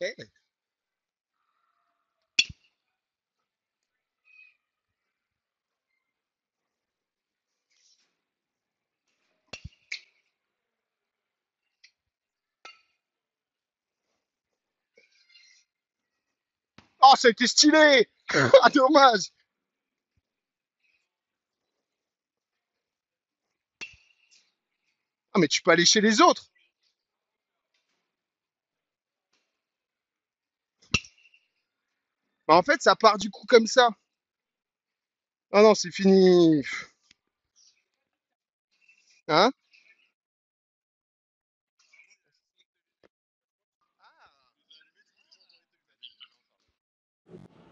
Hey. Oh, ça a été stylé! Ah, dommage! Ah, mais tu peux aller chez les autres. Bah, en fait, ça part du coup comme ça. Ah non, c'est fini. Hein?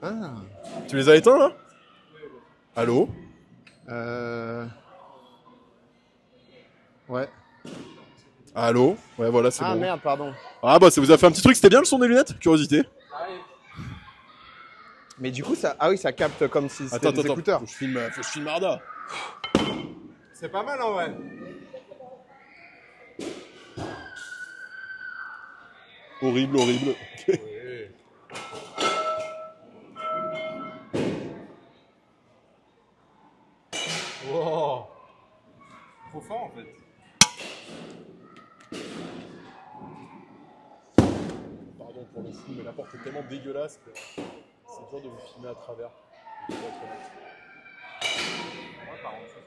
Ah. Tu les as éteints là? Allô? Ouais. Allô? Ouais, voilà, c'est Ah bon. merde, pardon. Ah bah, ça vous a fait un petit truc, c'était bien le son des lunettes? Curiosité. Mais du coup, ça, ah oui, ça capte comme si c'était des écouteurs. Faut que je filme Arda. C'est pas mal en vrai. Horrible, horrible. Ok. Wow. Trop fort en fait. Pardon pour le flou, mais la porte est tellement dégueulasse que c'est dur de vous filmer à travers. Ouais, par contre, ça.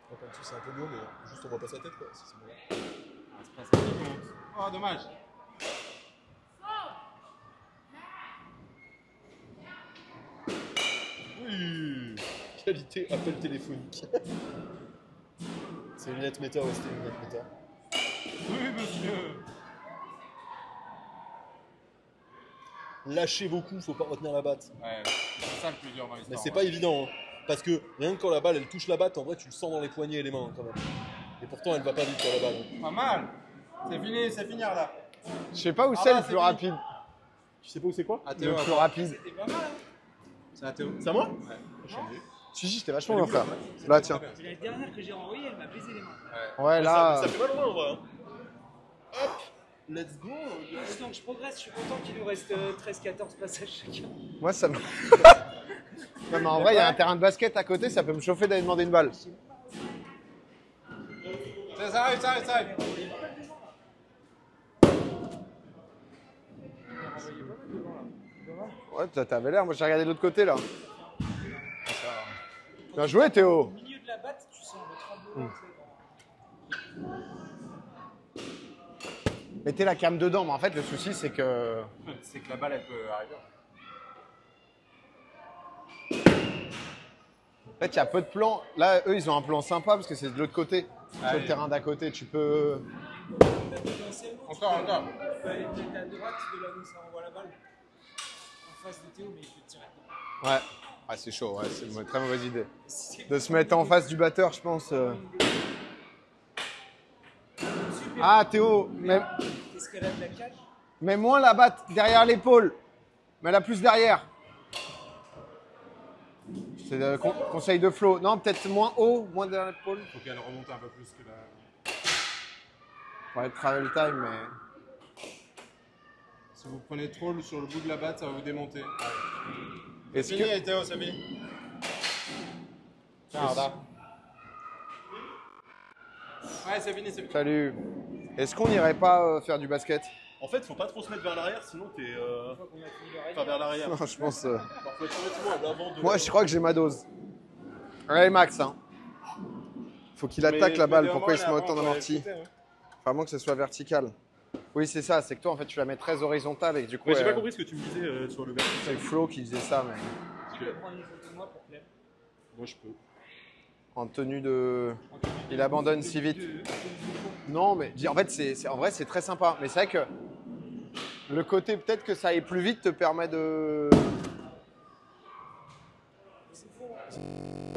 Donc en dessous c'est un peu lourd, mais juste on voit pas sa tête quoi. C'est bon. Ah, c'est pas ça qui compte. Oh, dommage. Oui. Qualité appel téléphonique. C'est une lunette méta, ouais, c'était une lunette méta. Oui, monsieur. Lâchez vos coups, faut pas retenir la batte. Ouais, c'est ça le plus dur dans l'histoire. Mais c'est pas évident, hein. Parce que rien que quand la balle elle touche la batte, en vrai tu le sens dans les poignets et les mains quand même. Et pourtant elle va pas vite sur la balle. Pas mal. C'est fini là. Je sais pas où Ah c'est bah, le c'est plus fini. rapide. Tu sais pas où c'est quoi? Ah, Le Théo, plus rapide. C'était pas mal, hein. c'est à Théo. C'est à moi? Ouais. Si, j'étais vachement bien, frère. Là, tiens. C'est la dernière que j'ai envoyée, elle m'a baisé les mains. Ouais, là. Ça fait mal au moins en vrai. Hein. Hop! Let's go! Donc je progresse, je suis content qu'il nous reste 13-14 passages chacun. Moi, ça me. Non, mais en vrai, il y a un terrain de basket à côté, ça peut me chauffer d'aller demander une balle. Ça arrive. Ouais, t'avais l'air. Moi, j'ai regardé de l'autre côté, là. Bien joué, Théo. Au milieu de la batte, tu sens le tremblement. Mettez la cam dedans, mais en fait, le souci, c'est que. C'est que la balle, elle peut arriver. En fait, il y a peu de plans. Là, eux, ils ont un plan sympa parce que c'est de l'autre côté. Ah Sur oui. le terrain d'à côté, tu peux. Encore. Tu peux aller peut-être à droite de là où ça envoie la balle. En face de Théo, mais il peut te tirer dedans. Ouais. Ah, c'est chaud, ouais, c'est une très mauvaise idée. De se mettre en face du batteur, je pense. Ah, Théo, Qu'est-ce qu'elle a de la cage? mets moins la batte derrière l'épaule. Mets-la plus derrière. C'est le conseil de Flo. Non, peut-être moins haut, moins derrière l'épaule. Faut qu'elle remonte un peu plus que la. Ouais, travel time, mais. Si vous prenez trop sur le bout de la batte, ça va vous démonter. Est-ce Fini, que. Théo, c'est fini. Tiens, Arda. Ouais, c'est fini. Salut. Est-ce qu'on n'irait pas faire du basket? En fait, faut pas trop se mettre vers l'arrière, sinon t'es. Une fois qu'on a fini le règle, Pas vers l'arrière. Non, je pense. Faut être relativement à l'avant de. Moi, je crois que j'ai ma dose. Allez, Max, hein. Faut qu'il attaque la balle. Pourquoi il se met autant d'amorti? Vraiment que ce soit vertical. Oui, c'est ça. C'est que toi, en fait, tu la mets très horizontale et que du coup. Ouais, j'ai pas compris ce que tu me disais sur le verre. C'est Flo qui faisait ça, mais tu peux prendre une photo de moi pour Clem. Moi, je peux. en tenue de. Il abandonne si vite. Non, mais en fait, en vrai, c'est très sympa. Mais c'est vrai que le côté peut-être que ça aille plus vite te permet de.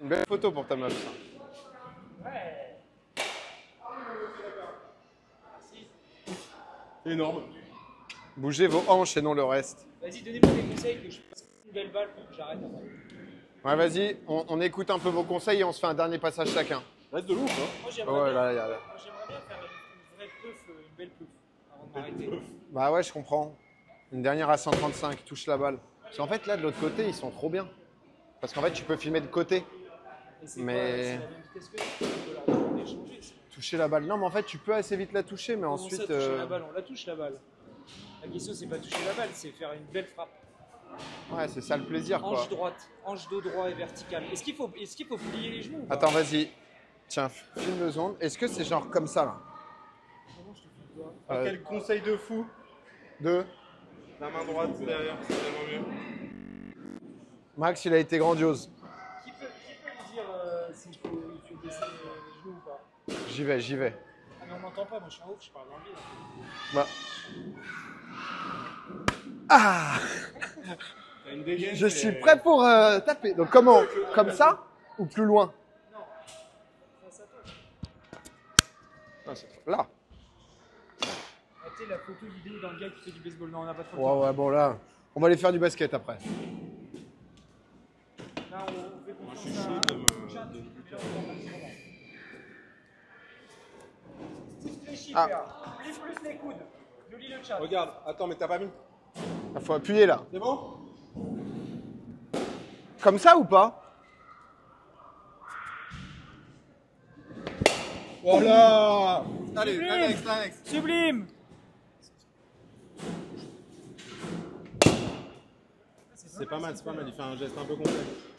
Une belle photo pour ta meuf, ça. Énorme. Bougez vos hanches et non le reste. Vas-y, donnez-moi des conseils que je fasse une belle balle pour que j'arrête. Ouais, vas-y, on écoute un peu vos conseils et on se fait un dernier passage chacun. Reste de l'ouf, hein. Moi, j'aimerais Ouais, bien, là. moi, j'aimerais bien faire une vraie peuf, une belle peuf, avant de m'arrêter. Bah ouais, je comprends. Une dernière à 135, touche la balle. Parce qu'en fait, là, de l'autre côté, ils sont trop bien. Parce qu'en fait, tu peux filmer de côté. Et c'est Mais- quoi, c'est la même vitesse que nous, on peut leur demander d'échanger. Toucher la balle. Non, mais en fait, tu peux assez vite la toucher, mais Comment ensuite. ça, toucher la balle, on la touche la balle. La question, c'est pas toucher la balle, c'est faire une belle frappe. Ouais, c'est ça le plaisir, quoi. Hanche droite, hanche dos droit et vertical. Est-ce qu'il faut plier les genoux ou pas? Attends, vas-y. Tiens, filme le zone. Est-ce que c'est genre comme ça, là? Quel conseil de fou. Deux. La main droite derrière, c'est vraiment mieux. Max, il a été grandiose. Qui peut me dire s'il faut baisser les genoux ou pas? J'y vais, j'y vais. Ah mais on m'entend pas, moi je suis en ouf, je parle anglais. Bah. Ah! T'as une dégaine, Je suis prêt pour taper. Donc comment? Comme ça ou plus loin? Non, face à toi. Non, là. Ah, tu sais, la photo vidéo d'un gars qui fait du baseball, non, on n'a pas trop de Ouais, temps. ouais, bon là, on va aller faire du basket après. Là, on fait Moi, je confiance suis chaud de me. Steve fléchit, Ah. frère. Plie plus les coudes. Je lis le chat. Regarde, attends, mais t'as pas mis. Il faut appuyer là. C'est bon? Comme ça ou pas? Voilà! Allez, l'annexe. Sublime. C'est pas mal, il fait un geste un peu complexe.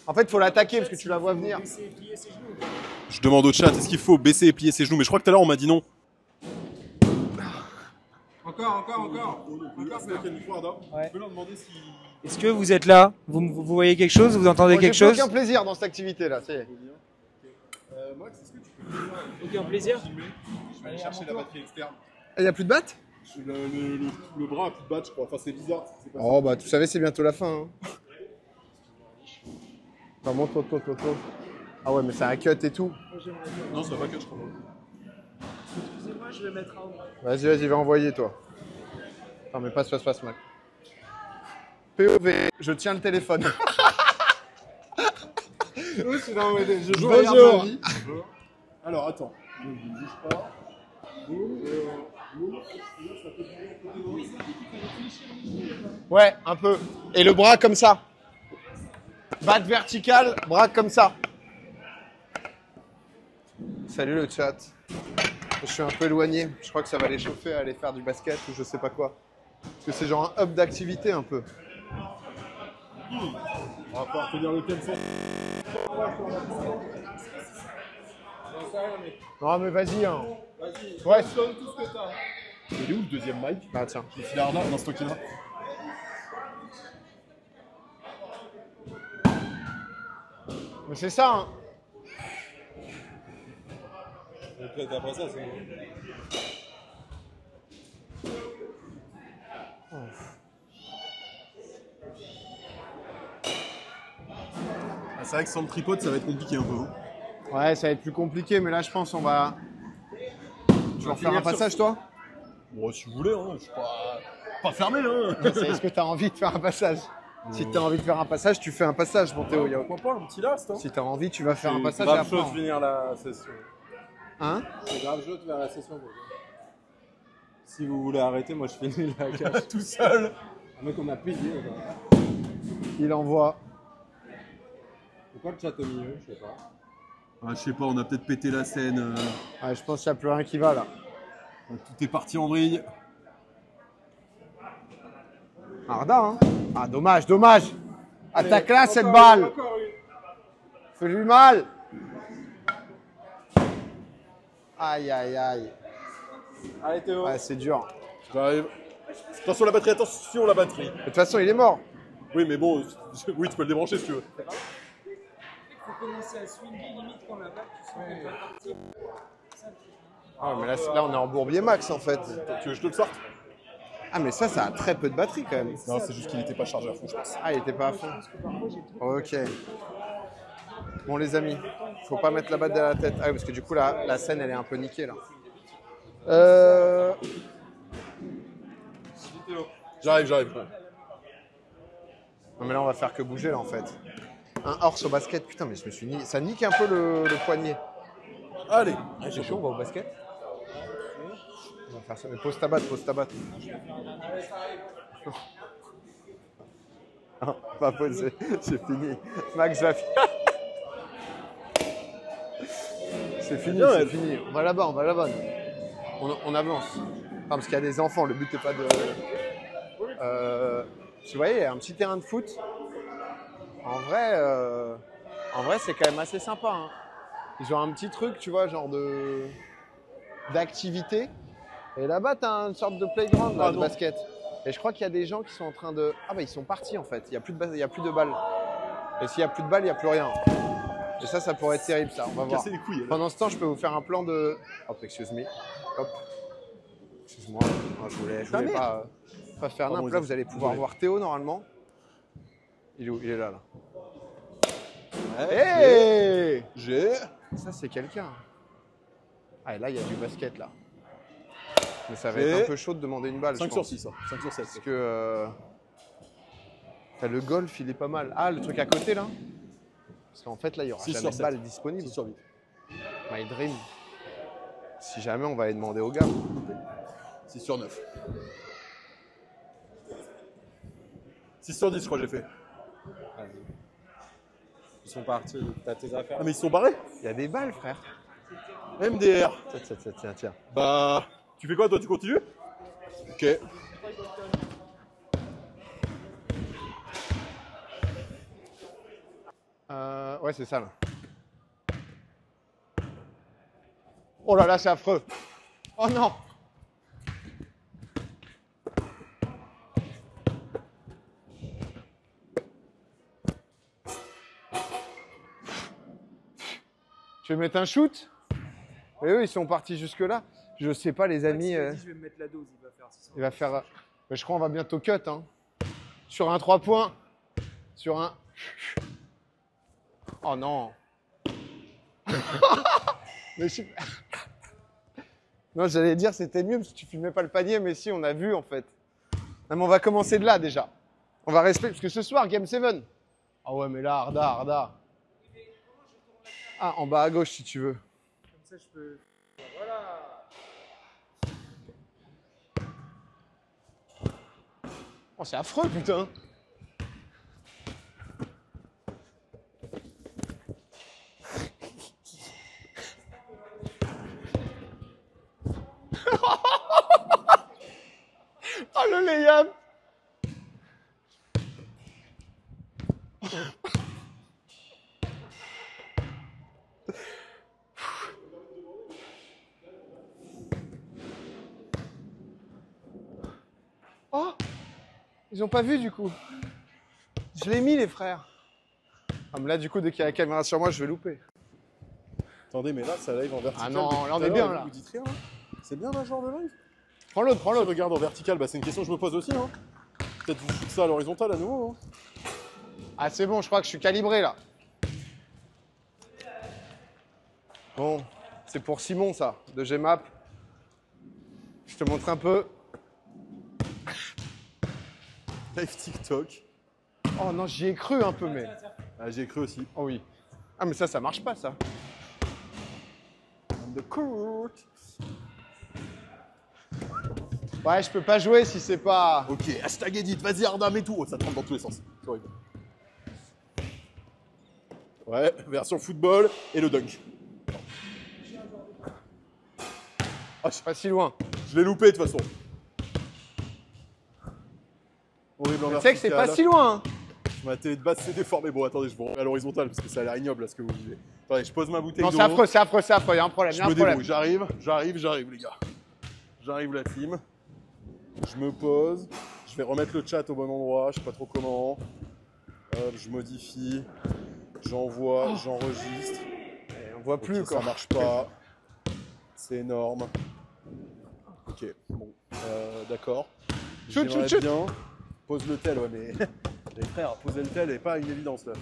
En fait, il faut l'attaquer parce que tu la vois venir. Baisser et plier ses genoux. Je demande au chat, est-ce qu'il faut baisser et plier ses genoux? Mais je crois que tout à l'heure, on m'a dit non. Encore, frère. Ouais. Tu peux leur demander si. Est-ce que vous êtes là? Vous voyez quelque chose? Vous entendez Moi, quelque j'ai plus chose? aucun plaisir dans cette activité là. C'est... Max, est-ce que tu peux Aucun plaisir? Je vais aller chercher la batterie externe. Il n'y a plus de batte? Le bras a plus de battre, je crois. Enfin, c'est bizarre. C'est pas Oh bah tu savais, c'est bientôt la fin. Hein. Enfin, monte. Ah ouais, mais c'est un cut et tout. Non, ça va pas que je crois. Excusez-moi, je vais mettre un. Vas-y, va envoyer toi. Non mais passe, Mac. POV, je tiens le téléphone. Bonjour. Alors, attends. Je ne bouge pas. Ouais, un peu. Et le bras comme ça. Batte verticale, bras comme ça. Salut le chat. Je suis un peu éloigné. Je crois que ça va les chauffer à aller faire du basket ou je sais pas quoi. Parce que c'est genre un hub d'activité un peu. On va pouvoir te dire lequel c'est. Non mais vas-y hein. Vas-y, Ouais. donne tout ce que t'as. Il est où le deuxième mic? Bah tiens. Je suis là, dans ce token là. Mais c'est ça hein. Et peut-être après ça, c'est bon. Ah, c'est vrai que sans le tripode, ça va être compliqué un peu. Hein. Ouais, ça va être plus compliqué, mais là je pense on va... Tu vas refaire un passage toi? Bon, si vous voulez, hein, je suis pas fermé. Hein. Est-ce que tu as envie de faire un passage? Si tu as envie de faire un passage, tu fais un passage, mon Théo. Pourquoi pas, un petit last hein. Si tu as envie, tu vas faire un passage et grave après. chaud de finir la session. Hein? C'est grave chaud de faire la session. Si vous voulez arrêter, moi je finis la cage. Tout seul. Un mec, on a payé. Il envoie. Pourquoi le chat au milieu? Je sais pas. Ah, je sais pas, on a peut-être pété la scène. Ouais, je pense qu'il n'y a plus rien qui va là. Tout est parti en vrille. Arda, hein? Ah, dommage. Attaque-la cette balle. Encore une. Fais-lui mal. Aïe. Allez Théo. Ouais, c'est dur. J'arrive. Attention la batterie. De toute façon, il est mort. Oui, mais bon, oui, tu peux le débrancher si tu veux. Il faut commencer à swinguer limite quand la balle, tu sens qu'elle va partir. Ah, mais là, on est en bourbier max en fait. Tu veux que je te le sorte? Ah, mais ça a très peu de batterie quand même. Non, c'est juste qu'il n'était pas chargé à fond, je pense. Ah, il était pas à fond. Ok. Bon, les amis, faut pas mettre la batte derrière la tête. Ah oui, parce que du coup, la scène, elle est un peu niquée là. J'arrive. Non, mais là, on va faire que bouger là en fait. Un horse au basket, putain, mais je me suis niqué. Ça nique un peu le poignet. Allez. C'est chaud, on va au basket. On va faire ça. Mais pose ta batte. Non, pas poser, c'est fini. Max va finir. C'est fini. On va là-bas. On avance. Non, parce qu'il y a des enfants, le but n'est pas de... tu vois, il y a un petit terrain de foot. En vrai c'est quand même assez sympa. Hein. Ils ont un petit truc, tu vois, genre d'activité. Et là-bas, tu as une sorte de playground là, de basket. Et je crois qu'il y a des gens qui sont en train de... Ah bah ils sont partis en fait, il n'y a plus de balles. Et s'il n'y a plus de balles, il n'y a plus rien. Et ça pourrait être terrible ça, on va voir. Casser les couilles. Pendant ce temps, je peux vous faire un plan de... Hop, excuse me. Hop. Excuse-moi, je voulais pas faire n'importe. Là, vous allez pouvoir voir Théo normalement. Il est où? Il est là. Hey, J'ai. ça c'est quelqu'un. Ah et là, il y a du basket là. Mais ça va être un peu chaud de demander une balle. 5 sur 6, 5 sur 7. Parce que le golf, il est pas mal. Ah, le truc à côté là. Parce qu'en fait, là, il n'y aura jamais de balle disponible. 6 sur 8. My dream. Si jamais, on va aller demander aux gars. 6 sur 9. 6 sur 10, je crois que j'ai fait. Ils sont partis, t'as tes affaires. Ah, mais ils se sont barrés. Il y a des balles, frère. MDR. Tiens. Bah, tu fais quoi, toi? Tu continues? Ok. Ouais, c'est ça, là. Oh là là, c'est affreux. Oh non. Je vais mettre un shoot. Et eux, ils sont partis jusque-là. Je sais pas, les amis. Je vais me mettre la dose, il va faire 600. Il va faire. Mais je crois qu'on va bientôt cut. Hein. Sur un 3 points. Sur un. Oh non. Mais non, j'allais dire c'était mieux parce que tu filmais pas le panier, mais si, on a vu en fait. Non, mais on va commencer de là déjà. On va respecter. Parce que ce soir, Game 7. Ah ouais, mais là, Arda. Ah, en bas à gauche si tu veux. Comme ça, je peux. Voilà. Oh, c'est affreux, putain. Oh, le layup. Oh, ils ont pas vu du coup. Je l'ai mis les frères. Ah mais là du coup dès qu'il y a la caméra sur moi je vais louper. Attendez, mais là, ça live en vertical. Ah non, là on est bien là. Vous dites rien, là. C'est bien là, genre de live? Prends l'autre, prends Si je l'autre. regarde en vertical, bah, c'est une question que je me pose aussi. Hein. Peut-être vous foutre ça à l'horizontale à nouveau. Hein. Ah c'est bon, je crois que je suis calibré là. Bon, c'est pour Simon ça, de Gmap. Je te montre un peu. Live TikTok. Oh non, j'y ai cru un peu mais. Ah, j'ai cru aussi. Oh oui. Ah mais ça marche pas ça. On the court. Ouais, je peux pas jouer si c'est pas... Ok, hashtag edit, vas-y Arda, mets tout. Oh, ça tremble dans tous les sens. C'est horrible. Ouais, version football et le dunk. Ah, Pas si loin. je l'ai loupé de toute façon. Horrible en Tu sais que c'est pas vertical. si loin. Hein. Ma télé de base s'est déformée. Bon, attendez, je vous remets à l'horizontale parce que ça a l'air ignoble là ce que vous vivez. Attendez, je pose ma bouteille Non, d'eau. c'est affreux, il y a un problème, Je me débrouille, j'arrive les gars. J'arrive la team. Je me pose. Je vais remettre le chat au bon endroit, je sais pas trop comment. Hop, je modifie. J'envoie, j'enregistre. Et on voit plus Ok, quoi. ça marche pas. C'est énorme. Ok, bon, d'accord. Shoot, J'aimerais shoot. bien. Pose le tel, ouais, mais les frères, poser le tel n'est pas une évidence là.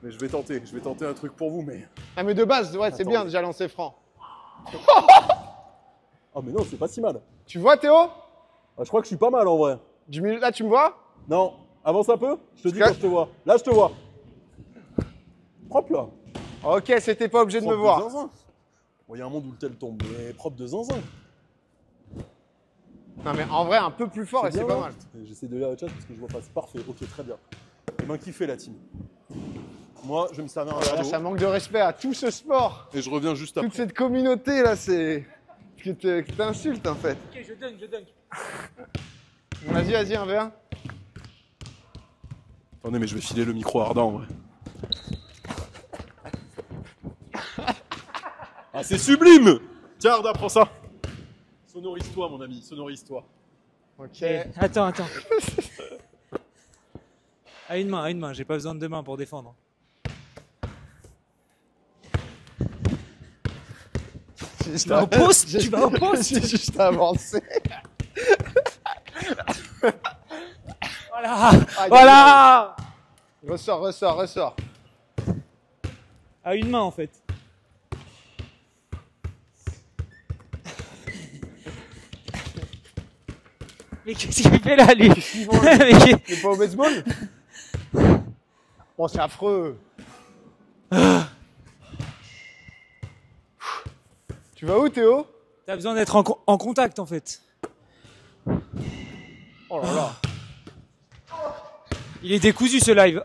Mais je vais tenter un truc pour vous, mais. Ah mais de base, ouais, c'est Attends. bien déjà lancé franc. Oh, mais non, c'est pas si mal. Tu vois Théo? Ah, je crois que je suis pas mal en vrai. Du milieu, là tu me vois? Non, avance un peu, je te dis Parce quand je te vois. Là, je te vois. Propre là. Ok, c'était pas obligé de me Propre voir. zinzin. Bon, il y a un monde où le tel tombe, mais propre de zinzin. Non mais en vrai, un peu plus fort et c'est bien, pas là. mal. J'essaie de lire le chat parce que je vois pas. C'est parfait, ok, très bien. Et ben, kiffez la team. Moi, je vais me servir un verre Là, d'eau ça manque de respect à tout ce sport. et je reviens juste après. Toute cette communauté là, c'est... qui t'insulte en fait. Ok, je dunk. Vas-y, un verre. Attendez, mais je vais filer le micro à Arda en vrai. Ah, c'est sublime. Tiens, regarde, prends ça. Sonorise-toi, mon ami, sonorise-toi. Ok. Attends. À une main, j'ai pas besoin de deux mains pour défendre. Tu vas au poste, tu vas au poste. J'ai juste avancé. Voilà. Aïe, Voilà. Ressors. À une main en fait. Mais qu'est-ce qu'il fait là lui? Mais T'es pas au baseball? Oh, c'est affreux. Tu vas où, Théo? T'as besoin d'être en contact en fait. Oh là là. Il est décousu ce live.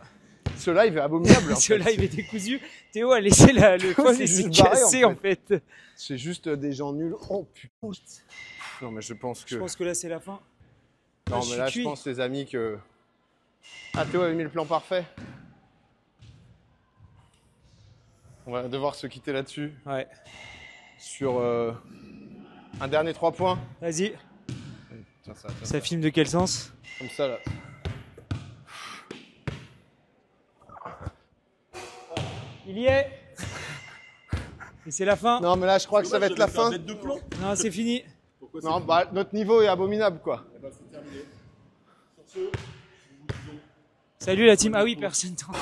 Ce live est abominable. Ce live est décousu. Théo a laissé le phone c'est et s'est juste barré, cassé en fait. C'est juste des gens nuls. Oh putain. Non, mais je pense que. Je pense que là c'est la fin. Non, je mais suis là, cuit. je pense, les amis, que. Ah, Théo avait mis le plan parfait. On va devoir se quitter là-dessus. Ouais. Sur un dernier 3 points. Vas-y. Tiens, Ça filme de quel sens? Comme ça, là. Il y est. Et c'est la fin. Non, mais là, je crois que ça va être la fin. Non, c'est fini. Non, bah, notre niveau est abominable, quoi. Salut la team. Ah oui, personne t'entend.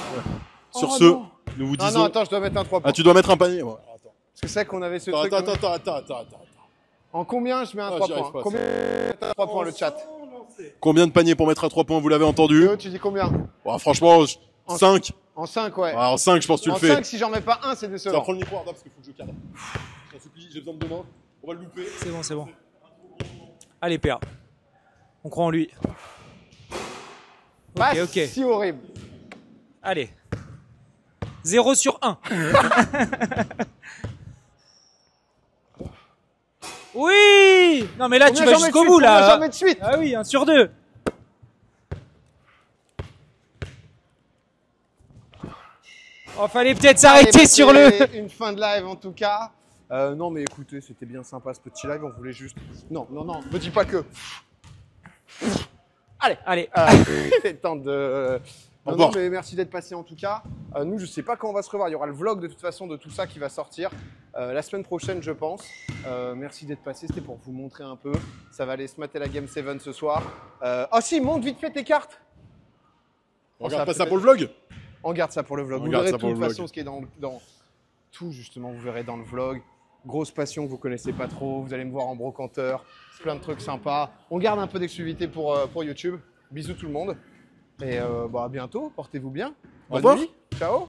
Sur Oh ce, non. nous vous Ah disons. non, attends, je dois mettre un 3 points. Ah, tu dois mettre un panier. Ouais. Attends. Parce que c'est vrai qu'on avait ce truc. Attends. En combien je mets un Ah, 3 j'y arrive points? pas, Combien je mets un 3 points, le chat? Combien de paniers pour mettre à 3 points, vous l'avez entendu? Théo, tu dis combien? Bon, franchement, 5. En 5, ouais. En 5, je pense que tu En le fais. 5, si j'en mets pas un, c'est Ça décevant. prend le micro, Arda, parce qu'il faut que je cadre. J'en supplie, j'ai besoin de 2 mains. On va le louper. C'est bon. Allez, PA. On croit en lui. Pas Ok. si horrible. Allez. 0 sur 1. Oui. Non, mais là, tu Combien vas j'en mets jusqu'au de bout, suite? Combien là. j'en mets de suite? Ah oui, 1 sur 2. Oh, fallait peut-être s'arrêter Allez, sur le... c'était une fin de live en tout cas. Non mais écoutez, c'était bien sympa ce petit live, on voulait juste... Non, me dis pas que... Allez. C'est temps de... Au Non, revoir. mais merci d'être passé en tout cas. Nous, je sais pas quand on va se revoir. Il y aura le vlog de toute façon de tout ça qui va sortir la semaine prochaine, je pense. Merci d'être passé. C'était pour vous montrer un peu. Ça va aller se mater la Game 7 ce soir. Oh si, monte vite fait tes cartes. On ça regarde pas peut ça être- pour le vlog? On garde ça pour le vlog. On Vous garde verrez ça de pour toute le façon vlog. ce qui est dans tout justement. Vous verrez dans le vlog. Grosse passion que vous connaissez pas trop. Vous allez me voir en brocanteur. Plein de trucs sympas. On garde un peu d'exclusivité pour YouTube. Bisous tout le monde. Et à bientôt. Portez-vous bien. Au revoir. Bonne nuit. Ciao.